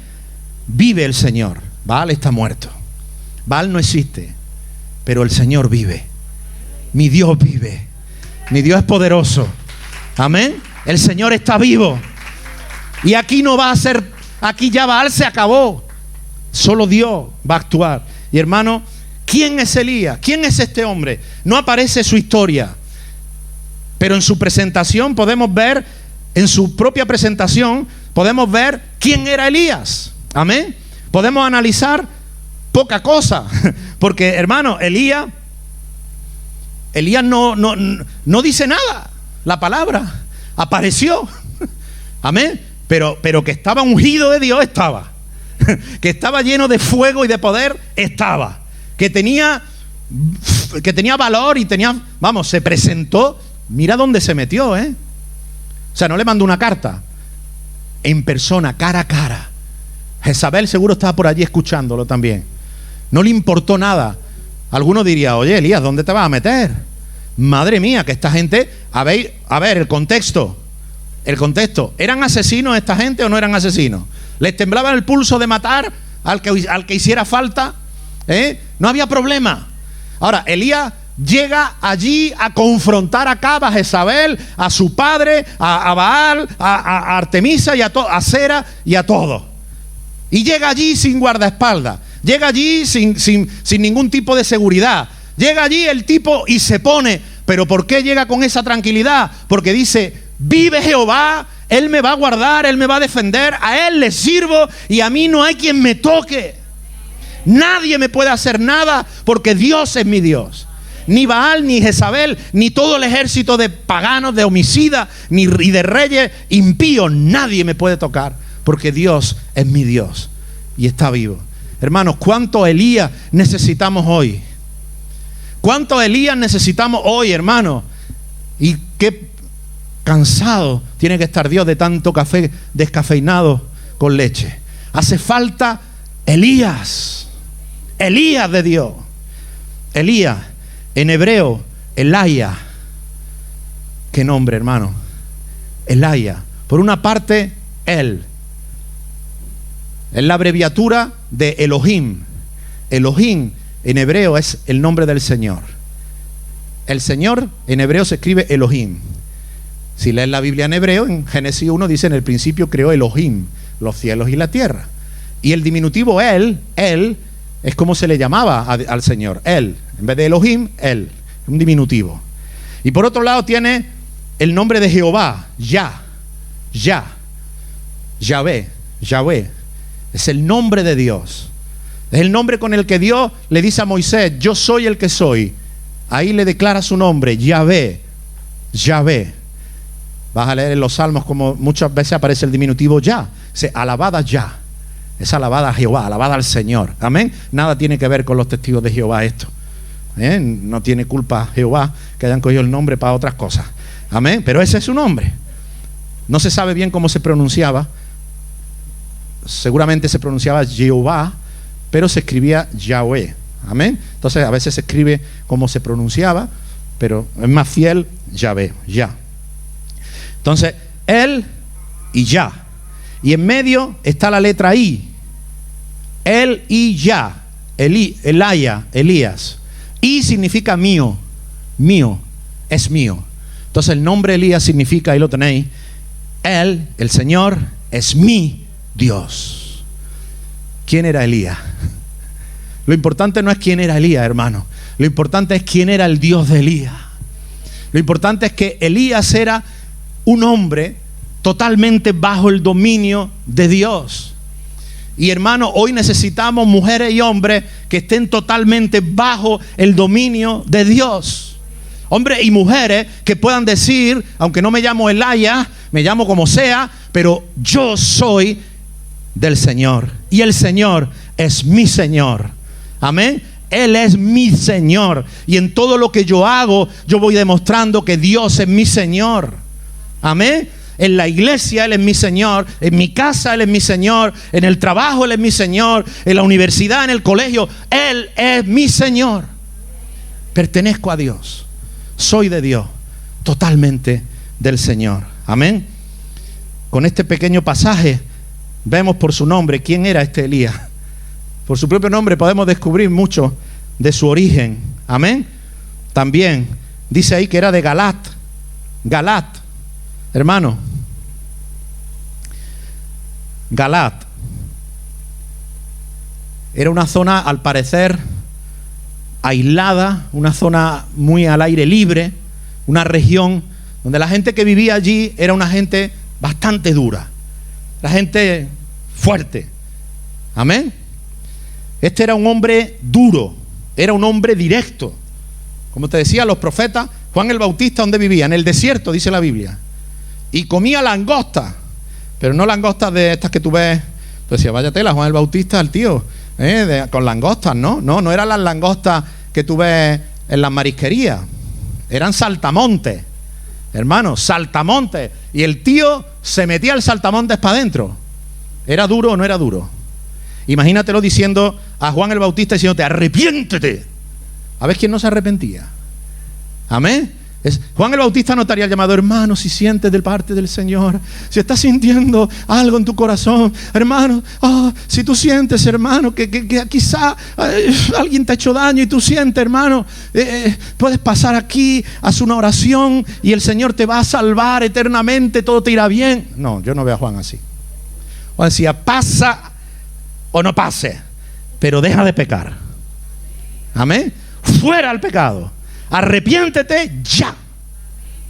Vive el Señor. Baal está muerto. Baal no existe, pero el Señor vive. Mi Dios vive. Mi Dios es poderoso. Amén. El Señor está vivo. Y aquí no va a ser, aquí ya Baal se acabó. Solo Dios va a actuar. Y hermano, ¿quién es Elías? ¿Quién es este hombre? No aparece su historia, pero en su presentación podemos ver, en su propia presentación podemos ver quién era Elías. Amén. Podemos analizar poca cosa, porque hermano, Elías no dice nada. La palabra apareció. Amén. Pero que estaba ungido de Dios, estaba. Que estaba lleno de fuego y de poder, estaba. Que tenía valor y tenía, vamos, se presentó. Mira dónde se metió, O sea, no le mandó una carta. En persona, cara a cara. Jezabel seguro estaba por allí escuchándolo también. No le importó nada. Alguno diría, oye, Elías, ¿dónde te vas a meter? Madre mía, que esta gente... A ver, el contexto. ¿Eran asesinos esta gente o no eran asesinos? ¿Les temblaba el pulso de matar al que hiciera falta? No había problema. Ahora, Elías llega allí a confrontar a Acab, a Jezabel, a su padre, a Baal, a Artemisa y a Sera y a todo. Y llega allí sin guardaespaldas. Llega allí sin ningún tipo de seguridad. Llega allí el tipo y se pone. ¿Pero por qué llega con esa tranquilidad? Porque dice, vive Jehová, Él me va a guardar, Él me va a defender, a Él le sirvo y a mí no hay quien me toque. Nadie me puede hacer nada porque Dios es mi Dios. Ni Baal, ni Jezabel, ni todo el ejército de paganos, de homicidas, y de reyes impíos, nadie me puede tocar porque Dios es mi Dios y está vivo. Hermanos, ¿cuánto Elías necesitamos hoy? ¿Cuánto Elías necesitamos hoy, hermano? Y qué cansado tiene que estar Dios de tanto café descafeinado con leche. Hace falta Elías. Elías de Dios. Elías, en hebreo, Elaya. Qué nombre, hermano. Elaya. Por una parte, él. Es la abreviatura de Elohim. Elohim en hebreo es el nombre del Señor. El Señor en hebreo se escribe Elohim. Si lees la Biblia en hebreo, en Génesis 1 dice, en el principio creó Elohim los cielos y la tierra. Y el diminutivo él es como se le llamaba al Señor. Él, en vez de Elohim, él, un diminutivo. Y por otro lado tiene el nombre de Jehová, Yahvé. Es el nombre de Dios. Es el nombre con el que Dios le dice a Moisés: yo soy el que soy. Ahí le declara su nombre, Yahvé. Vas a leer en los Salmos como muchas veces aparece el diminutivo Yah. Dice, alabada Yah. Es alabada a Jehová, alabada al Señor. Amén. Nada tiene que ver con los testigos de Jehová esto. No tiene culpa Jehová que hayan cogido el nombre para otras cosas. Amén. Pero ese es su nombre. No se sabe bien cómo se pronunciaba. Seguramente se pronunciaba Jehová, pero se escribía Yahweh. Amén. Entonces a veces se escribe como se pronunciaba, pero es más fiel Yahvé, Yah. Entonces, él y Yah. Y en medio está la letra I. Él y Yah. Elías. I significa mío. Mío. Es mío. Entonces el nombre Elías significa, ahí lo tenéis, él, el Señor, es mi Dios. ¿Quién era Elías? Lo importante no es quién era Elías, hermano. Lo importante es quién era el Dios de Elías. Lo importante es que Elías era un hombre totalmente bajo el dominio de Dios. Y hermano, hoy necesitamos mujeres y hombres que estén totalmente bajo el dominio de Dios. Hombres y mujeres que puedan decir, aunque no me llamo Elías, me llamo como sea, pero yo soy del Señor. Y el Señor es mi Señor. Amén. Él es mi Señor. Y en todo lo que yo hago, yo voy demostrando que Dios es mi Señor. Amén. En la iglesia Él es mi Señor, en mi casa Él es mi Señor, en el trabajo Él es mi Señor, en la universidad, en el colegio, Él es mi Señor. Pertenezco a Dios, soy de Dios, totalmente del Señor. Amén. Con este pequeño pasaje vemos por su nombre quién era este Elías. Por su propio nombre podemos descubrir mucho de su origen. Amén. También dice ahí que era de Galat. Hermano, Galat era una zona al parecer aislada, una zona muy al aire libre, una región donde la gente que vivía allí era una gente bastante dura, la gente fuerte. Amén. Este era un hombre duro, era un hombre directo. Como te decía, los profetas, Juan el Bautista, ¿dónde vivía? En el desierto, dice la Biblia. Y comía langostas, pero no langostas de estas que tú ves. Tú decías, vaya tela, Juan el Bautista, el tío, con langostas, ¿no? No eran las langostas que tú ves en las marisquerías. Eran saltamontes, hermano, saltamontes. Y el tío se metía el saltamontes para adentro. ¿Era duro o no era duro? Imagínatelo diciendo a Juan el Bautista, diciéndote, arrepiéntete. A ver quién no se arrepentía. Amén. Juan el Bautista no estaría llamado, hermano, si sientes de parte del Señor, si estás sintiendo algo en tu corazón, hermano, si tú sientes, hermano, que quizá alguien te ha hecho daño y tú sientes, hermano, puedes pasar aquí, haz una oración y el Señor te va a salvar eternamente, todo te irá bien. No, yo no veo a Juan así. Juan decía, pasa o no pase, pero deja de pecar. Amén. Fuera al pecado. Arrepiéntete ya,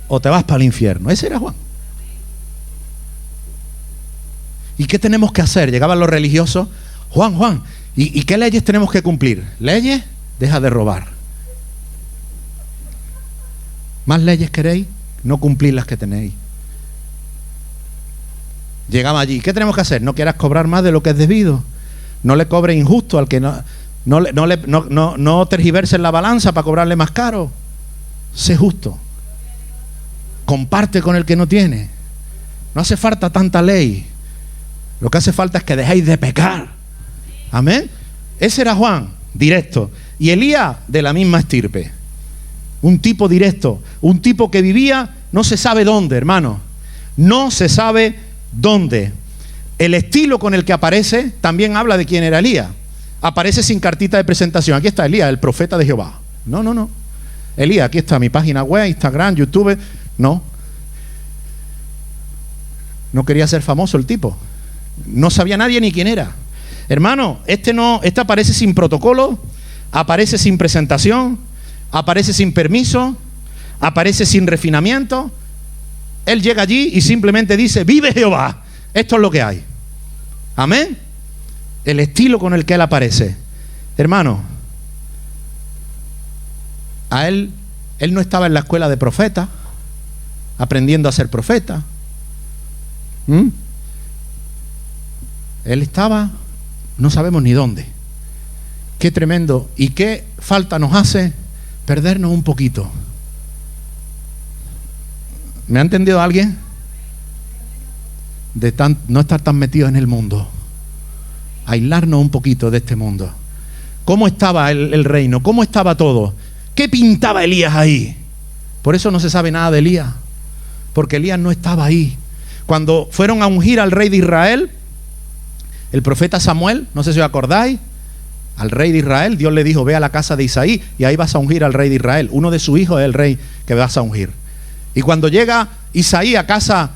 o te vas para el infierno. Ese era Juan. ¿Y qué tenemos que hacer? Llegaban los religiosos. Juan, ¿y qué leyes tenemos que cumplir? ¿Leyes? Deja de robar. ¿Más leyes queréis? No cumplid las que tenéis. Llegaba allí. ¿Qué tenemos que hacer? No quieras cobrar más de lo que es debido. No le cobres injusto al que no tergiverses la balanza para cobrarle más caro. Sé justo. Comparte con el que no tiene. No hace falta tanta ley. Lo que hace falta es que dejéis de pecar. Amén. Ese era Juan, directo. Y Elías, de la misma estirpe. Un tipo directo. Un tipo que vivía, no se sabe dónde, hermano. No se sabe dónde. El estilo con el que aparece también habla de quién era Elías. Aparece sin cartita de presentación. Aquí está Elías, el profeta de Jehová. No. Elías, aquí está mi página web, Instagram, YouTube. No quería ser famoso el tipo. No sabía nadie ni quién era. Hermano, este aparece sin protocolo, aparece sin presentación, aparece sin permiso, aparece sin refinamiento. él llega allí y simplemente dice: vive Jehová. Esto es lo que hay. Amén. El estilo con el que él aparece. Hermano, a él no estaba en la escuela de profeta, aprendiendo a ser profeta. Él estaba, no sabemos ni dónde. Qué tremendo. Y qué falta nos hace perdernos un poquito. ¿Me ha entendido alguien? De no estar tan metidos en el mundo. Aislarnos un poquito de este mundo. ¿Cómo estaba el reino? ¿Cómo estaba todo? ¿Qué pintaba Elías ahí? Por eso no se sabe nada de Elías, porque Elías no estaba ahí. Cuando fueron a ungir al rey de Israel, el profeta Samuel, no sé si os acordáis, al rey de Israel, Dios le dijo: ve a la casa de Isaí y ahí vas a ungir al rey de Israel. Uno de sus hijos es el rey que vas a ungir. Y cuando llega Isaí a casa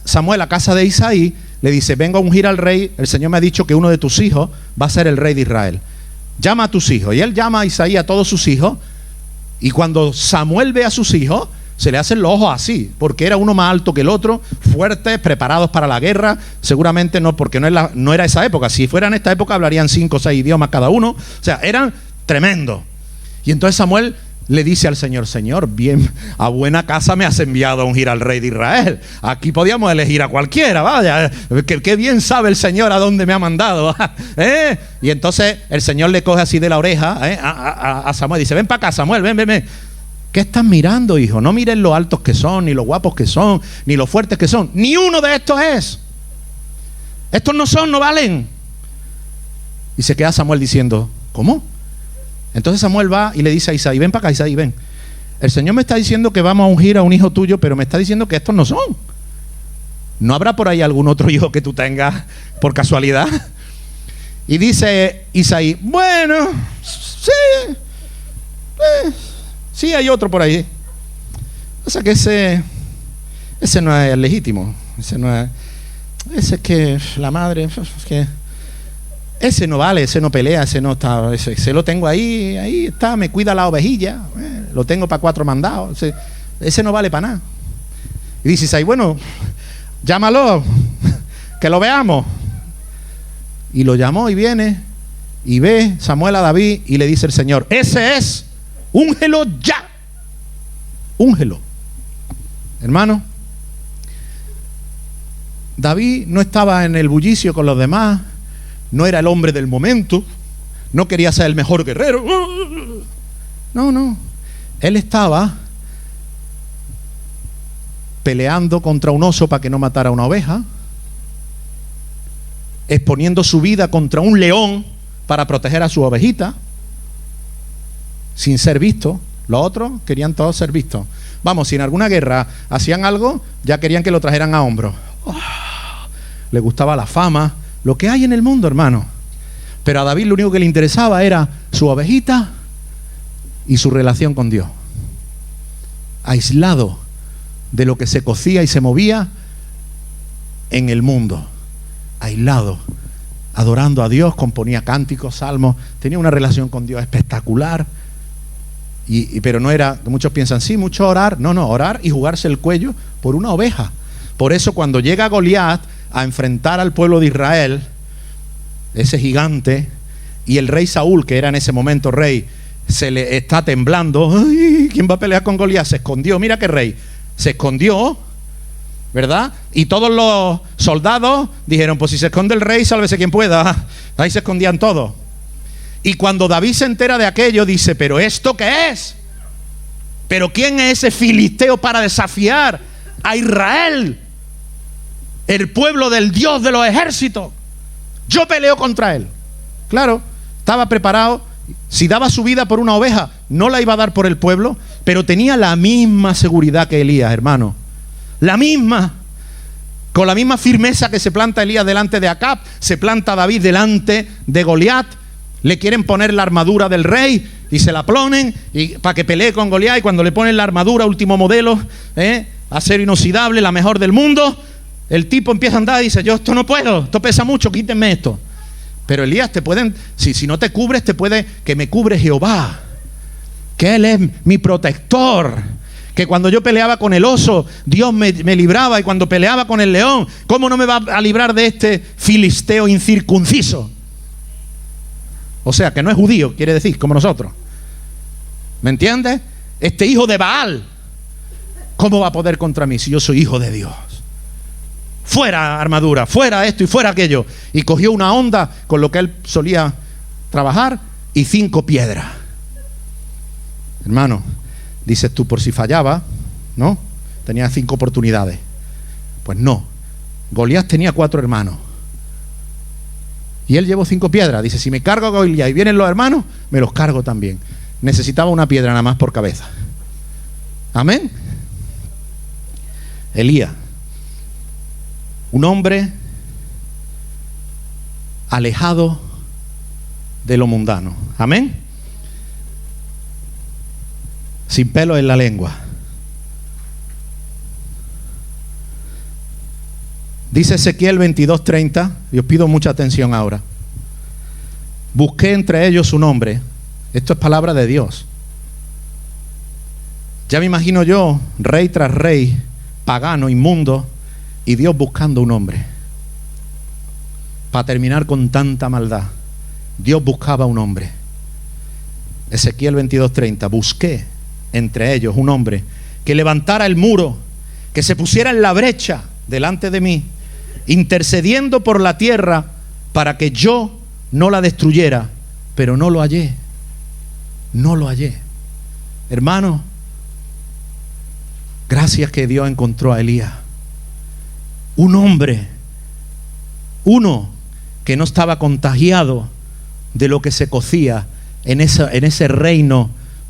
Samuel a casa de Isaí, le dice: vengo a ungir al rey, el Señor me ha dicho que uno de tus hijos va a ser el rey de Israel. Llama a tus hijos. Y él llama a Isaí a todos sus hijos. Y cuando Samuel ve a sus hijos, se le hacen los ojos así, porque era uno más alto que el otro, fuertes, preparados para la guerra. Seguramente no, porque no era esa época. Si fuera en esta época hablarían 5 o 6 idiomas cada uno. O sea, eran tremendos. Y entonces Samuel le dice al Señor: Señor, bien, a buena casa me has enviado a ungir al rey de Israel. Aquí podíamos elegir a cualquiera, vaya, que bien sabe el Señor a dónde me ha mandado. Y entonces el Señor le coge así de la oreja a Samuel, dice: ven para acá, Samuel, ven. ¿Qué estás mirando, hijo? No mires lo altos que son, ni lo guapos que son, ni lo fuertes que son. Ni uno de estos es. Estos no valen. Y se queda Samuel diciendo: ¿cómo? Entonces Samuel va y le dice a Isaí: ven para acá, Isaí, ven. El Señor me está diciendo que vamos a ungir a un hijo tuyo, pero me está diciendo que estos no son. ¿No habrá por ahí algún otro hijo que tú tengas por casualidad? Y dice Isaí: bueno, sí hay otro por ahí. O sea que ese no es el legítimo. Ese es que la madre, que ese no vale, ese no pelea, ese no está, ese lo tengo ahí está, me cuida la ovejilla, lo tengo para 4 mandados, ese no vale para nada. Y dice Isaí: bueno, llámalo, que lo veamos. Y lo llamó y viene, y ve Samuel a David y le dice el Señor: ese es, úngelo ya, úngelo. Hermano, David no estaba en el bullicio con los demás. No era el hombre del momento, no quería ser el mejor guerrero. No. Él estaba peleando contra un oso para que no matara a una oveja, exponiendo su vida contra un león para proteger a su ovejita, sin ser visto. Los otros querían todos ser vistos. Vamos, si en alguna guerra hacían algo, ya querían que lo trajeran a hombros. Le gustaba la fama, lo que hay en el mundo, hermano. Pero a David lo único que le interesaba era su ovejita y su relación con Dios. Aislado de lo que se cocía y se movía en el mundo. Aislado, adorando a Dios, componía cánticos, salmos, tenía una relación con Dios espectacular. Pero no era, muchos piensan, sí, mucho orar. No, orar y jugarse el cuello por una oveja. Por eso cuando llega Goliat a enfrentar al pueblo de Israel, ese gigante, y el rey Saúl, que era en ese momento rey, se le está temblando. ¡Ay! ¿Quién va a pelear con Goliat? Se escondió, mira qué rey, se escondió, ¿verdad? Y todos los soldados dijeron: pues si se esconde el rey, sálvese quien pueda. Ahí se escondían todos. Y cuando David se entera de aquello, dice: ¿pero esto qué es? ¿Pero quién es ese filisteo para desafiar a Israel, el pueblo del Dios de los ejércitos? Yo peleo contra él. Claro, estaba preparado. Si daba su vida por una oveja, no la iba a dar por el pueblo, pero tenía la misma seguridad que Elías, hermano. La misma. Con la misma firmeza que se planta Elías delante de Acab, se planta David delante de Goliat. Le quieren poner la armadura del rey y se la ponen para que pelee con Goliat. Y cuando le ponen la armadura último modelo, acero inoxidable, la mejor del mundo, el tipo empieza a andar y dice: yo esto no puedo, esto pesa mucho, quítenme esto. Pero Elías, te pueden, si no te cubres, que me cubre Jehová, que Él es mi protector, Que cuando yo peleaba con el oso, Dios me libraba, y cuando peleaba con el león, ¿cómo no me va a librar de este filisteo incircunciso? O sea, que no es judío, quiere decir, como nosotros. ¿Me entiendes? Este hijo de Baal, ¿cómo va a poder contra mí si yo soy hijo de Dios? Fuera armadura, fuera esto y fuera aquello. Y cogió una honda con lo que él solía trabajar y 5 piedras. Hermano, dices tú, por si fallaba, ¿no? Tenía 5 oportunidades. Pues no. Goliat tenía 4 hermanos. Y él llevó 5 piedras. Dice, si me cargo a Goliat y vienen los hermanos, me los cargo también. Necesitaba una piedra nada más por cabeza. Amén. Elías, un hombre alejado de lo mundano. Amén. Sin pelo en la lengua. Dice Ezequiel 22:30, y os pido mucha atención ahora. Busqué entre ellos un hombre. Esto es palabra de Dios. Ya me imagino yo, rey tras rey, pagano, inmundo, y Dios buscando un hombre. Para terminar con tanta maldad, Dios buscaba un hombre. Ezequiel 22:30, busqué entre ellos un hombre que levantara el muro, que se pusiera en la brecha delante de mí, intercediendo por la tierra para que yo no la destruyera, pero no lo hallé. No lo hallé. Hermano, gracias que Dios encontró a Elías. Un hombre, uno que no estaba contagiado de lo que se cocía en ese reino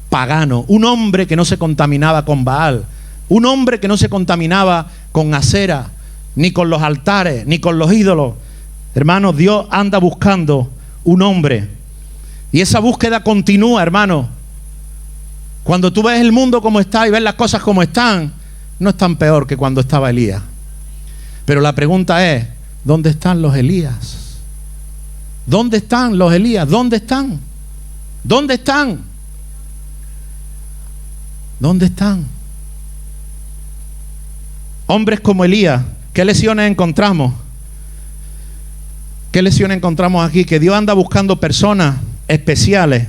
pagano. Un hombre que no se contaminaba con Baal. Un hombre que no se contaminaba con Asera, ni con los altares, ni con los ídolos. Hermanos, Dios anda buscando un hombre. Y esa búsqueda continúa, hermano. Cuando tú ves el mundo como está y ves las cosas como están, no es tan peor que cuando estaba Elías. Pero la pregunta es, ¿dónde están los Elías? ¿Dónde están los Elías? ¿Dónde están? ¿Dónde están? ¿Dónde están? Hombres como Elías, ¿qué lecciones encontramos? ¿Qué lecciones encontramos aquí? Que Dios anda buscando personas especiales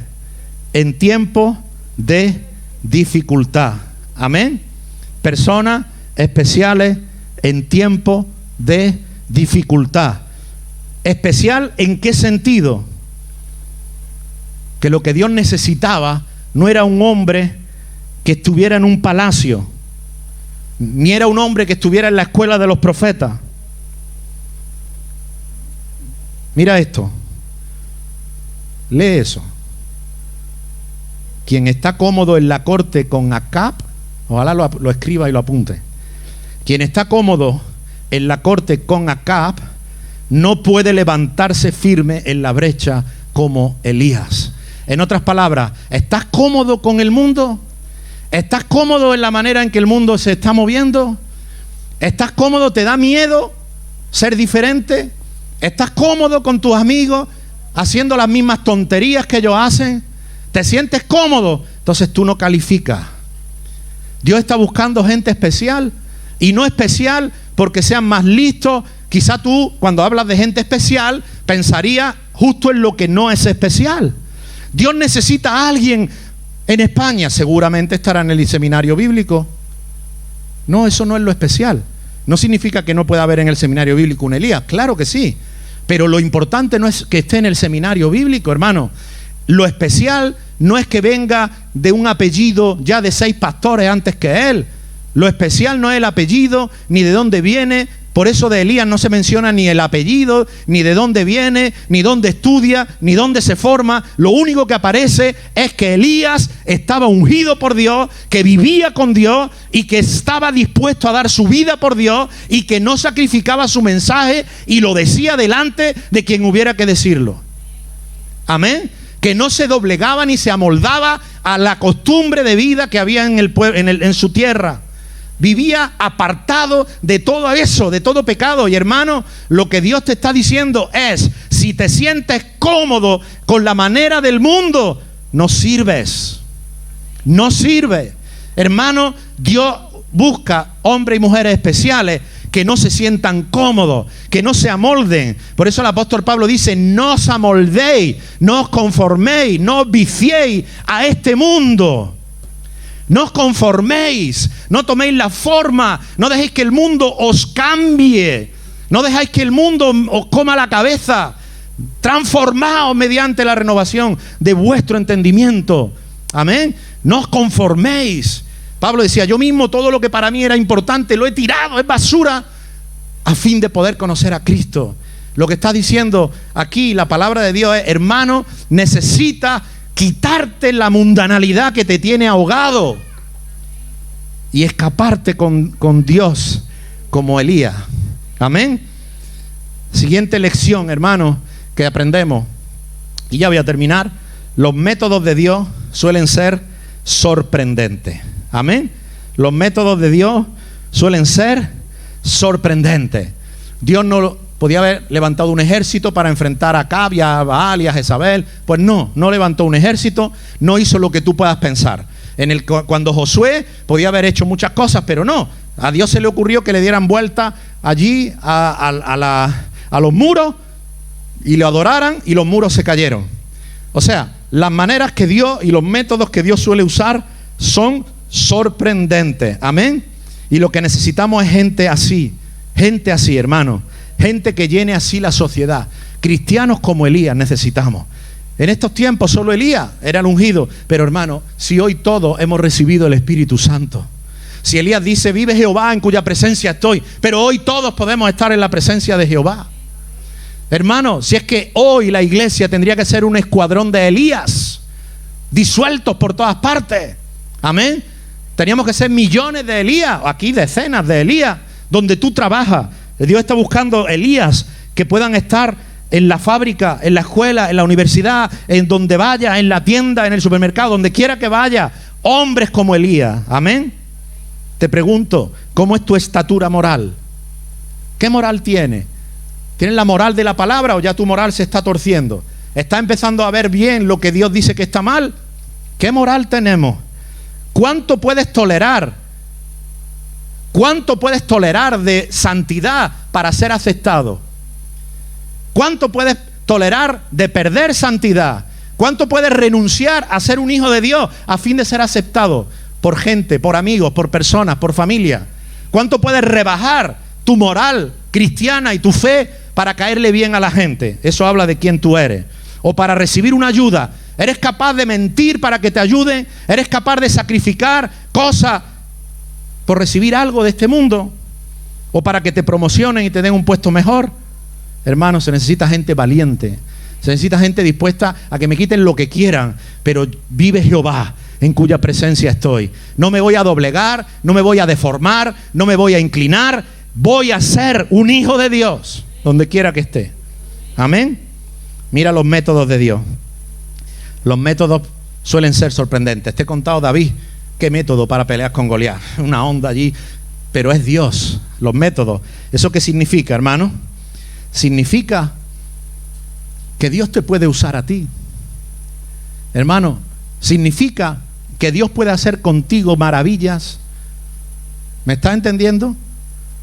en tiempos de dificultad. Amén. Personas especiales en tiempos de dificultad. ¿Especial en qué sentido? Que lo que Dios necesitaba no era un hombre que estuviera en un palacio, ni era un hombre que estuviera en la escuela de los profetas. Mira esto. Lee eso. Quien está cómodo en la corte con Acab, ojalá lo escriba y lo apunte. Quien está cómodo en la corte con Acab no puede levantarse firme en la brecha como Elías. En otras palabras, ¿estás cómodo con el mundo? ¿Estás cómodo en la manera en que el mundo se está moviendo? ¿Estás cómodo? ¿Te da miedo ser diferente? ¿Estás cómodo con tus amigos haciendo las mismas tonterías que ellos hacen? ¿Te sientes cómodo? Entonces tú no calificas. Dios está buscando gente especial, y no especial porque sean más listos. Quizá tú, cuando hablas de gente especial, pensarías justo en lo que no es especial. Dios necesita a alguien en España, seguramente estará en el seminario bíblico. No, eso no es lo especial. No significa que no pueda haber en el seminario bíblico un Elías, claro que sí. Pero lo importante no es que esté en el seminario bíblico, hermano. Lo especial no es que venga de un apellido ya de 6 pastores antes que él. Lo especial no es el apellido, ni de dónde viene. Por eso de Elías no se menciona ni el apellido, ni de dónde viene, ni dónde estudia, ni dónde se forma. Lo único que aparece es que Elías estaba ungido por Dios, que vivía con Dios y que estaba dispuesto a dar su vida por Dios, y que no sacrificaba su mensaje y lo decía delante de quien hubiera que decirlo. Amén. Que no se doblegaba ni se amoldaba a la costumbre de vida que había en su tierra. Vivía apartado de todo eso, de todo pecado. Y hermano, lo que Dios te está diciendo es: si te sientes cómodo con la manera del mundo, no sirves. No sirve. Hermano, Dios busca hombres y mujeres especiales que no se sientan cómodos, que no se amolden. Por eso el apóstol Pablo dice: no os amoldéis, no os conforméis, no os viciéis a este mundo. No os conforméis, no toméis la forma, no dejéis que el mundo os cambie, no dejáis que el mundo os coma la cabeza. Transformaos mediante la renovación de vuestro entendimiento. Amén. No os conforméis. Pablo decía: yo mismo todo lo que para mí era importante lo he tirado, es basura, a fin de poder conocer a Cristo. Lo que está diciendo aquí la palabra de Dios es: hermano, necesitas quitarte la mundanalidad que te tiene ahogado y escaparte con Dios como Elías. Amén. Siguiente lección, hermano, que aprendemos, y ya voy a terminar. Los métodos de Dios suelen ser sorprendentes. Amén. Los métodos de Dios suelen ser sorprendentes. Dios no podía haber levantado un ejército para enfrentar a Acab y a Baal y a Jezabel. Pues no levantó un ejército, no hizo lo que tú puedas pensar. Cuando Josué podía haber hecho muchas cosas, pero no. A Dios se le ocurrió que le dieran vuelta allí a los muros y lo adoraran, y los muros se cayeron. O sea, las maneras que Dios y los métodos que Dios suele usar son sorprendentes. Amén. Y lo que necesitamos es gente así, hermano. Gente que llene así la sociedad. Cristianos como Elías necesitamos. En estos tiempos solo Elías era el ungido. Pero hermano, si hoy todos hemos recibido el Espíritu Santo, si Elías dice: vive Jehová en cuya presencia estoy, pero hoy todos podemos estar en la presencia de Jehová. Hermano, si es que hoy la iglesia tendría que ser un escuadrón de Elías, disueltos por todas partes. Amén. Teníamos que ser millones de Elías, aquí decenas de Elías, donde tú trabajas. Dios está buscando Elías que puedan estar en la fábrica, en la escuela, en la universidad, en donde vaya, en la tienda, en el supermercado, donde quiera que vaya. Hombres como Elías. Amén. Te pregunto, ¿cómo es tu estatura moral? ¿Qué moral tienes? ¿Tienes la moral de la palabra o ya tu moral se está torciendo? ¿Está empezando a ver bien lo que Dios dice que está mal? ¿Qué moral tenemos? ¿Cuánto puedes tolerar? ¿Cuánto puedes tolerar de santidad para ser aceptado? ¿Cuánto puedes tolerar de perder santidad? ¿Cuánto puedes renunciar a ser un hijo de Dios a fin de ser aceptado por gente, por amigos, por personas, por familia? ¿Cuánto puedes rebajar tu moral cristiana y tu fe para caerle bien a la gente? Eso habla de quién tú eres. O para recibir una ayuda. ¿Eres capaz de mentir para que te ayuden? ¿Eres capaz de sacrificar cosas por recibir algo de este mundo? ¿O para que te promocionen y te den un puesto mejor? Hermano, se necesita gente valiente. Se necesita gente dispuesta a que me quiten lo que quieran, pero vive Jehová en cuya presencia estoy. No me voy a doblegar, no me voy a deformar, no me voy a inclinar. Voy a ser un hijo de Dios donde quiera que esté. Amén. Mira los métodos de Dios. Los métodos suelen ser sorprendentes. Te he contado, David, qué método para pelear con Goliat. Una onda allí, pero es Dios. Los métodos. ¿Eso qué significa, hermano? Significa que Dios te puede usar a ti. Hermano, significa que Dios puede hacer contigo maravillas. ¿Me estás entendiendo?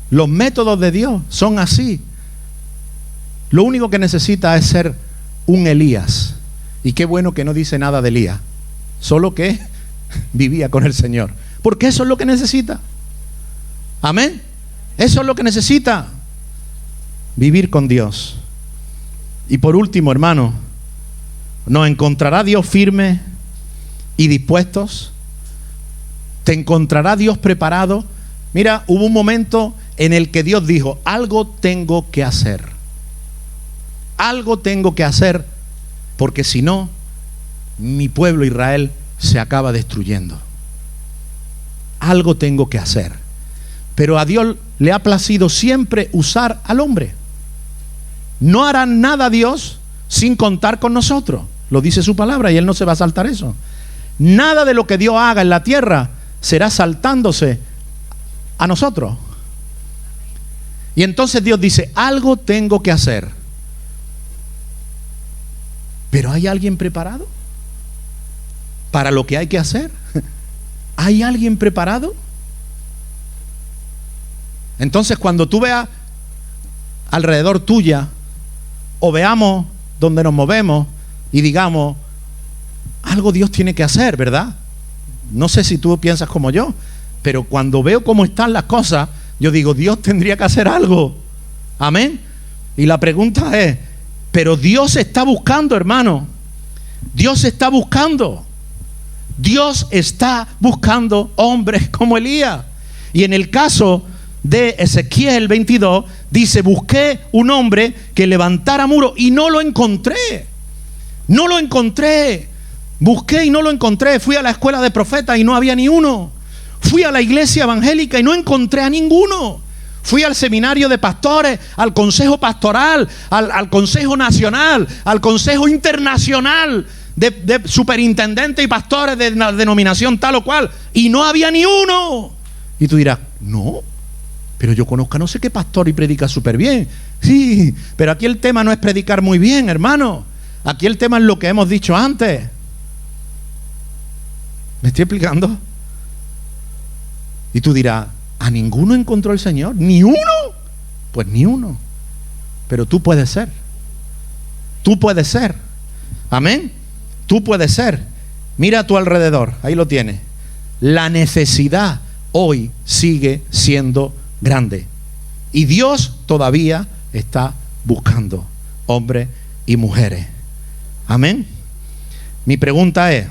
Los métodos de Dios son así. Lo único que necesita es ser un Elías. Y qué bueno que no dice nada de Elías, solo que vivía con el Señor, porque eso es lo que necesita. Amén. Eso es lo que necesita, vivir con Dios. Y por último, hermano, ¿nos encontrará Dios firme y dispuestos? ¿Te encontrará Dios preparado? Mira, hubo un momento en el que Dios dijo: algo tengo que hacer. Algo tengo que hacer, porque si no, mi pueblo Israel se acaba destruyendo. Algo tengo que hacer. Pero a Dios le ha placido siempre usar al hombre. No hará nada Dios sin contar con nosotros. Lo dice su palabra y Él no se va a saltar eso. Nada de lo que Dios haga en la tierra será saltándose a nosotros. Y entonces Dios dice: algo tengo que hacer. ¿Pero hay alguien preparado para lo que hay que hacer? ¿hay alguien preparado? Entonces, cuando tú veas alrededor tuya, o veamos donde nos movemos y digamos, algo Dios tiene que hacer, ¿verdad? No sé si tú piensas como yo, pero cuando veo cómo están las cosas, yo digo, Dios tendría que hacer algo. Amén. Y la pregunta es, pero Dios está buscando, hermano. Dios está buscando. Dios está buscando hombres como Elías. Y en el caso de Ezequiel 22, dice, busqué un hombre que levantara muro y no lo encontré. No lo encontré. Busqué y no lo encontré. Fui a la escuela de profetas y no había ni uno. Fui a la iglesia evangélica y no encontré a ninguno. Fui al seminario de pastores, al consejo pastoral, al consejo nacional, al consejo internacional de superintendentes y pastores de la denominación tal o cual, y no había ni uno. Y tú dirás, no, pero yo conozco a no sé qué pastor y predica súper bien. Sí, pero aquí el tema no es predicar muy bien, hermano. Aquí el tema es lo que hemos dicho antes. ¿Me estoy explicando? Y tú dirás, ¿a ninguno encontró el Señor? ¿Ni uno? Pues ni uno. Pero tú puedes ser. Tú puedes ser. Amén. Tú puedes ser. Mira a tu alrededor. Ahí lo tienes. La necesidad hoy sigue siendo grande. Y Dios todavía está buscando hombres y mujeres. Amén. Mi pregunta es,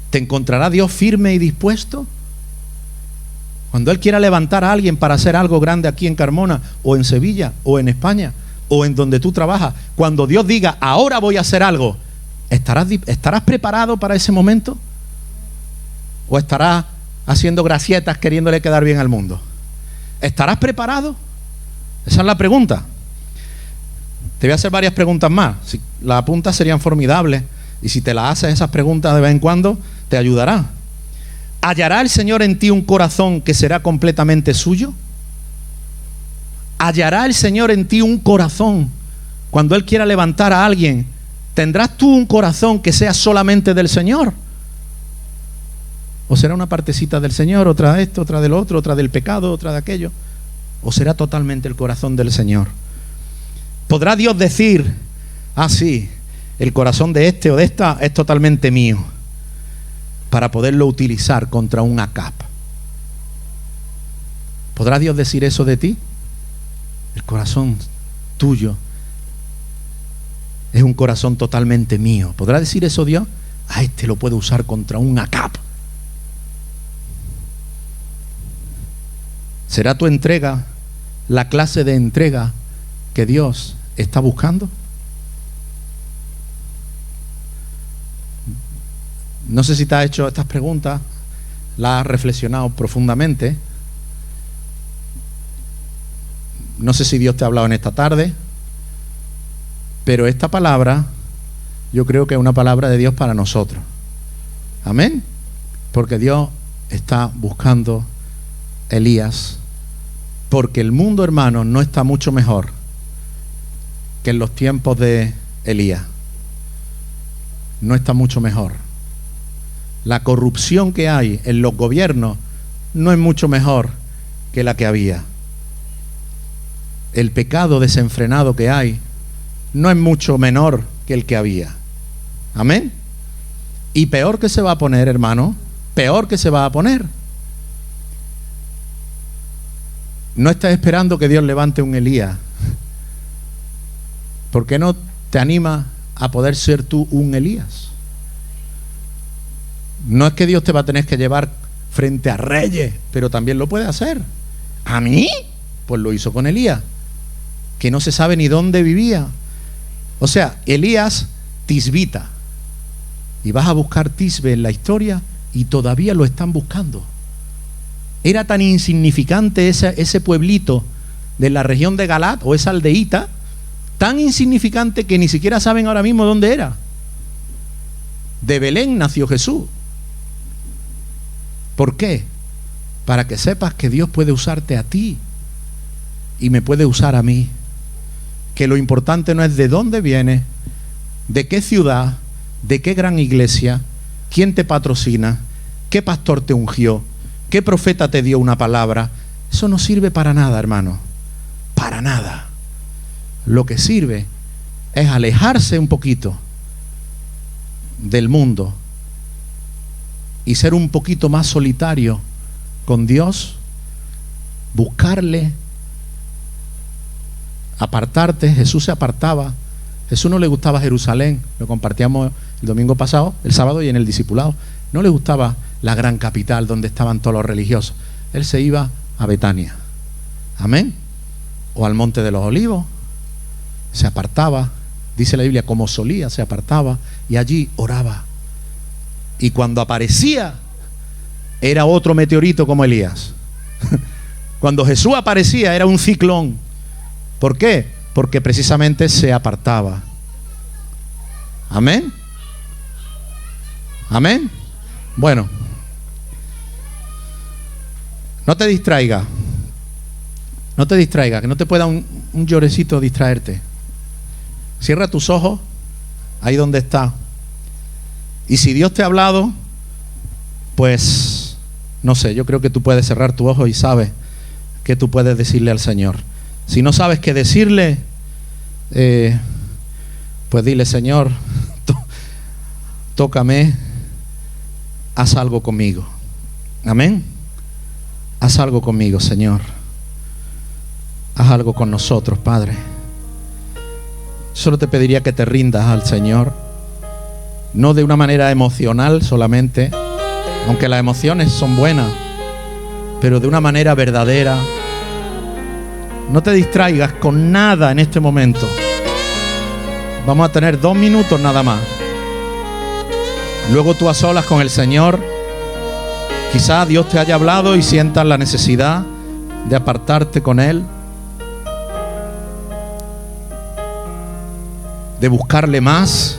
¿te encontrará Dios firme y dispuesto? Cuando Él quiera levantar a alguien para hacer algo grande aquí en Carmona, o en Sevilla, o en España, o en donde tú trabajas, cuando Dios diga, ahora voy a hacer algo, ¿estarás preparado para ese momento? ¿O estarás haciendo gracietas queriéndole quedar bien al mundo? ¿Estarás preparado? Esa es la pregunta. Te voy a hacer varias preguntas más. Si las apuntas serían formidables, y si te las haces esas preguntas de vez en cuando, te ayudará. ¿Hallará el Señor en ti un corazón que será completamente suyo? ¿Hallará el Señor en ti un corazón cuando Él quiera levantar a alguien? ¿Tendrás tú un corazón que sea solamente del Señor? ¿O será una partecita del Señor, otra de esto, otra del otro, otra del pecado, otra de aquello? ¿O será totalmente el corazón del Señor? ¿Podrá Dios decir, ah, sí, el corazón de este o de esta es totalmente mío, para poderlo utilizar contra un Acab? ¿Podrá Dios decir eso de ti? El corazón tuyo es un corazón totalmente mío. ¿Podrá decir eso Dios? A este lo puedo usar contra un Acab. ¿Será tu entrega la clase de entrega que Dios está buscando? No sé si te has hecho estas preguntas, las has reflexionado profundamente. No sé si Dios te ha hablado en esta tarde, pero esta palabra yo creo que es una palabra de Dios para nosotros. Amén. Porque Dios está buscando Elías, porque el mundo, hermano, no está mucho mejor que en los tiempos de Elías. No está mucho mejor. La corrupción que hay en los gobiernos no es mucho mejor que la que había. El pecado desenfrenado que hay no es mucho menor que el que había. Amén. Y peor que se va a poner, hermano, peor que se va a poner. No estás esperando que Dios levante un Elías. ¿Por qué no te anima a poder ser tú un Elías? No es que Dios te va a tener que llevar frente a reyes, pero también lo puede hacer. ¿A mí? Pues lo hizo con Elías, que no se sabe ni dónde vivía. O sea, Elías tisbita. Y vas a buscar Tisbe en la historia y todavía lo están buscando. Era tan insignificante ese pueblito de la región de Galat, o esa aldeíta, tan insignificante que ni siquiera saben ahora mismo dónde era. De Belén nació Jesús. ¿Por qué? Para que sepas que Dios puede usarte a ti y me puede usar a mí. Que lo importante no es de dónde vienes, de qué ciudad, de qué gran iglesia, quién te patrocina, qué pastor te ungió, qué profeta te dio una palabra. Eso no sirve para nada, hermano. Para nada. Lo que sirve es alejarse un poquito del mundo y ser un poquito más solitario con Dios, buscarle, apartarte. Jesús se apartaba. Jesús no le gustaba Jerusalén, lo compartíamos el domingo pasado, el sábado y en el discipulado. No le gustaba la gran capital donde estaban todos los religiosos. Él se iba a Betania, amén, o al Monte de los Olivos. Se apartaba, dice la Biblia, como solía, se apartaba y allí oraba. Y cuando aparecía, era otro meteorito como Elías. Cuando Jesús aparecía, era un ciclón. ¿Por qué? Porque precisamente se apartaba. Amén. Amén. Bueno, no te distraiga. No te distraiga, que no te pueda un llorecito distraerte. Cierra tus ojos ahí donde está. Y si Dios te ha hablado, pues no sé, yo creo que tú puedes cerrar tu ojo y sabes que tú puedes decirle al Señor. Si no sabes qué decirle, pues dile: Señor, tócame, haz algo conmigo. Amén. Haz algo conmigo, Señor. Haz algo con nosotros, Padre. Solo te pediría que te rindas al Señor, no de una manera emocional solamente, aunque las emociones son buenas, pero de una manera verdadera. No te distraigas con nada en este momento. Vamos a tener 2 minutos nada más. Luego tú a solas con el Señor. Quizá Dios te haya hablado y sientas la necesidad de apartarte con Él, de buscarle más,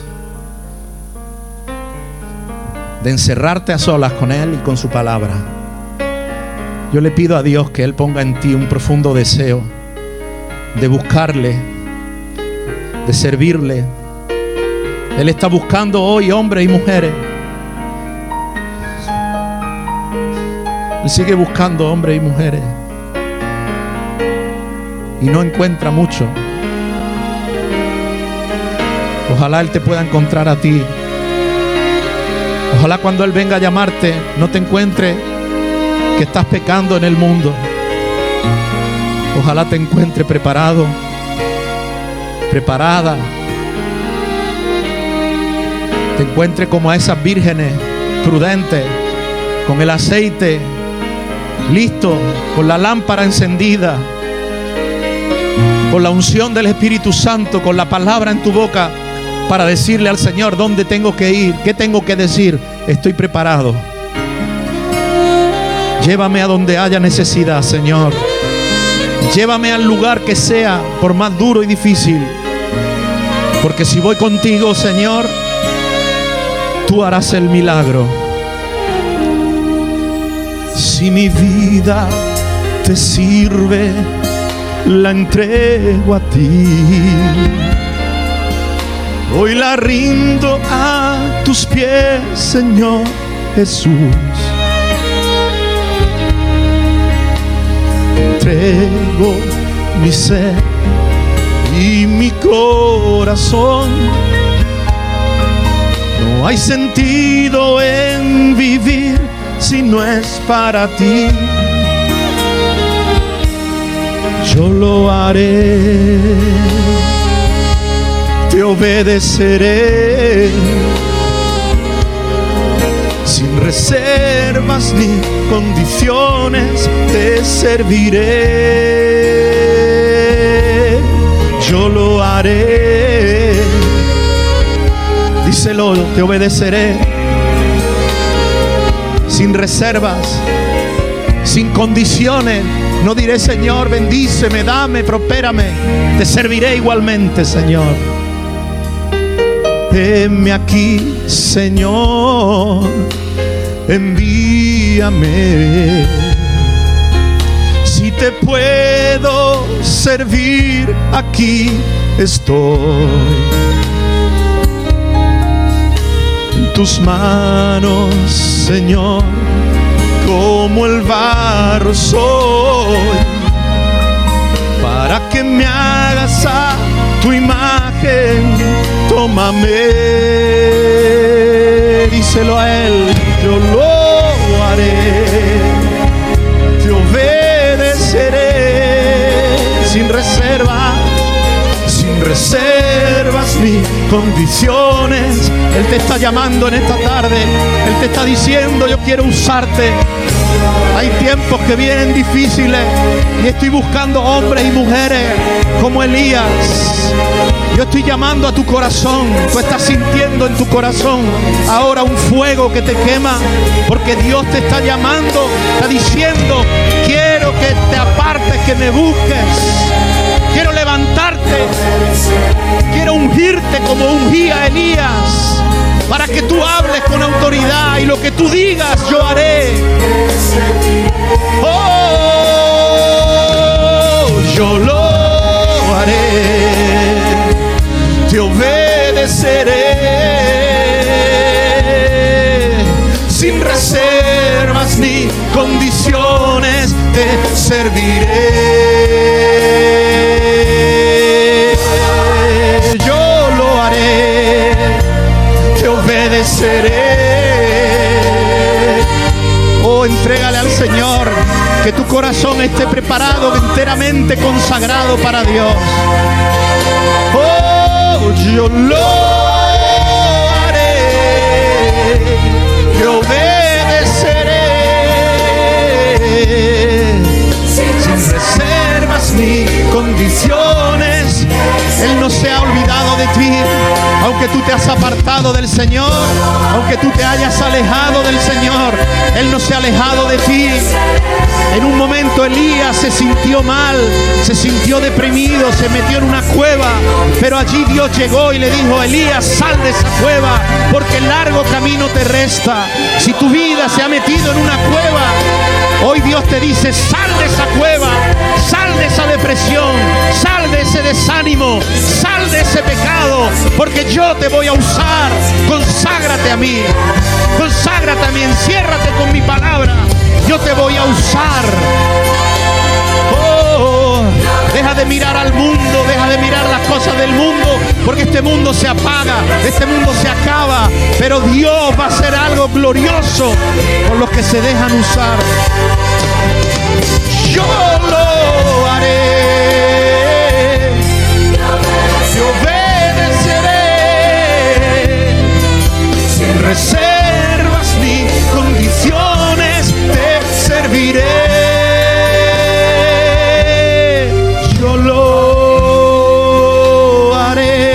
de encerrarte a solas con Él y con su palabra. Yo le pido a Dios que Él ponga en ti un profundo deseo de buscarle, de servirle. Él está buscando hoy hombres y mujeres. Él sigue buscando hombres y mujeres y no encuentra mucho. Ojalá Él te pueda encontrar a ti. Ojalá cuando Él venga a llamarte no te encuentre que estás pecando en el mundo. Ojalá te encuentre preparado, preparada. Te encuentre como a esas vírgenes prudentes, con el aceite listo, con la lámpara encendida, con la unción del Espíritu Santo, con la palabra en tu boca, para decirle al Señor dónde tengo que ir, qué tengo que decir. Estoy preparado. Llévame a donde haya necesidad, Señor. Llévame al lugar que sea, por más duro y difícil. Porque si voy contigo, Señor, tú harás el milagro. Si mi vida te sirve, la entrego a ti. Hoy la rindo a tus pies, Señor Jesús. Entrego mi ser y mi corazón. No hay sentido en vivir si no es para ti. Yo lo haré, te obedeceré, sin reservas ni condiciones te serviré. Yo lo haré, díselo, te obedeceré, sin reservas, sin condiciones. No diré: Señor, bendíceme, dame, prospérame. Te serviré igualmente, Señor. Heme aquí, Señor, envíame. Si te puedo servir, aquí estoy. En tus manos, Señor, como el barro soy, para que me hagas a tu imagen. Tómame, díselo a Él, yo lo haré, te obedeceré sin reservas ni condiciones. Él te está llamando en esta tarde. Él te está diciendo: yo quiero usarte. Hay tiempos que vienen difíciles y estoy buscando hombres y mujeres como Elías. Yo estoy llamando a tu corazón. Tú estás sintiendo en tu corazón ahora un fuego que te quema, porque Dios te está llamando, está diciendo: quiero que te apartes, que me busques. Quiero levantarte, quiero ungirte como ungí a Elías, para que tú hables con autoridad y lo que tú digas yo haré. Oh, yo lo haré, te obedeceré sin reservas ni condiciones, te serviré. Oh, entrégale al Señor, que tu corazón esté preparado, enteramente consagrado para Dios. Oh, yo lo haré, te obedeceré sin reservas ni condiciones. Él no se ha olvidado de ti. Aunque tú te has apartado del Señor, aunque tú te hayas alejado del Señor, Él no se ha alejado de ti. En un momento Elías se sintió mal, se sintió deprimido, se metió en una cueva, pero allí Dios llegó y le dijo: Elías, sal de esa cueva, porque el largo camino te resta. Si tu vida se ha metido en una cueva, hoy Dios te dice: sal de esa cueva, sal de esa depresión, sal de ese desánimo, sal de ese pecado, porque yo te voy a usar. Conságrate a mí, enciérrate con mi palabra, yo te voy a usar. Oh, deja de mirar al mundo, deja de mirar las cosas del mundo, porque este mundo se apaga, este mundo se acaba, pero Dios va a hacer algo glorioso por los que se dejan usar. Yo lo haré, te obedeceré sin reservas ni condiciones, te serviré. Yo lo haré.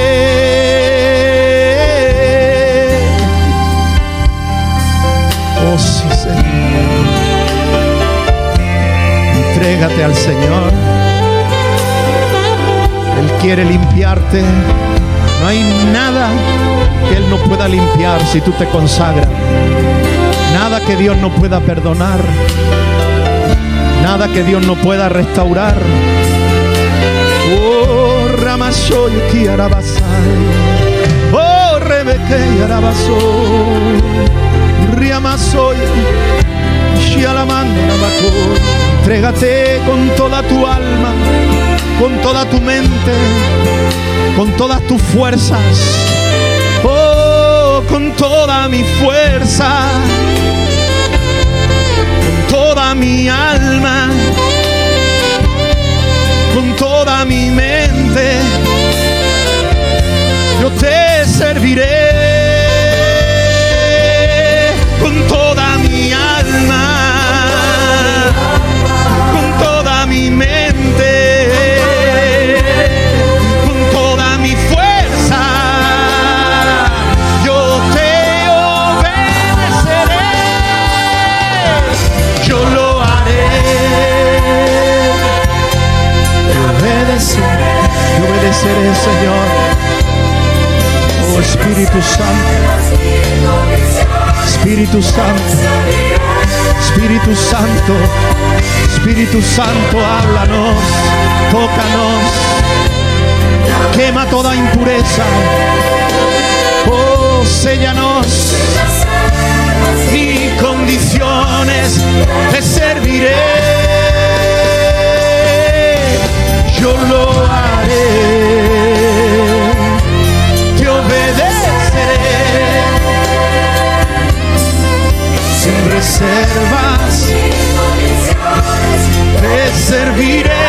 Oh sí, Señor. Entrégate al Señor. Él quiere limpiarte. No hay nada que Él no pueda limpiar si tú te consagras. Nada que Dios no pueda perdonar. Nada que Dios no pueda restaurar. Oh, Ramasoy Kiarabasai. Oh, Rebeque Yarabasoy. Riamasoy. Shialamanda Rabacoy. Entrégate con toda tu alma, con toda tu mente, con todas tus fuerzas. Oh, con toda mi fuerza, con toda mi alma, con toda mi mente, yo te serviré. Con toda mi alma, con toda mi mente, con toda mi fuerza, yo te obedeceré. Yo lo haré. Te obedeceré, Señor. Oh Espíritu Santo, Espíritu Santo, Espíritu Santo, Espíritu Santo, háblanos, tócanos, quema toda impureza. Oh séllanos ni condiciones, te serviré, yo lo haré, te obedeceré, sin reservas, te serviré.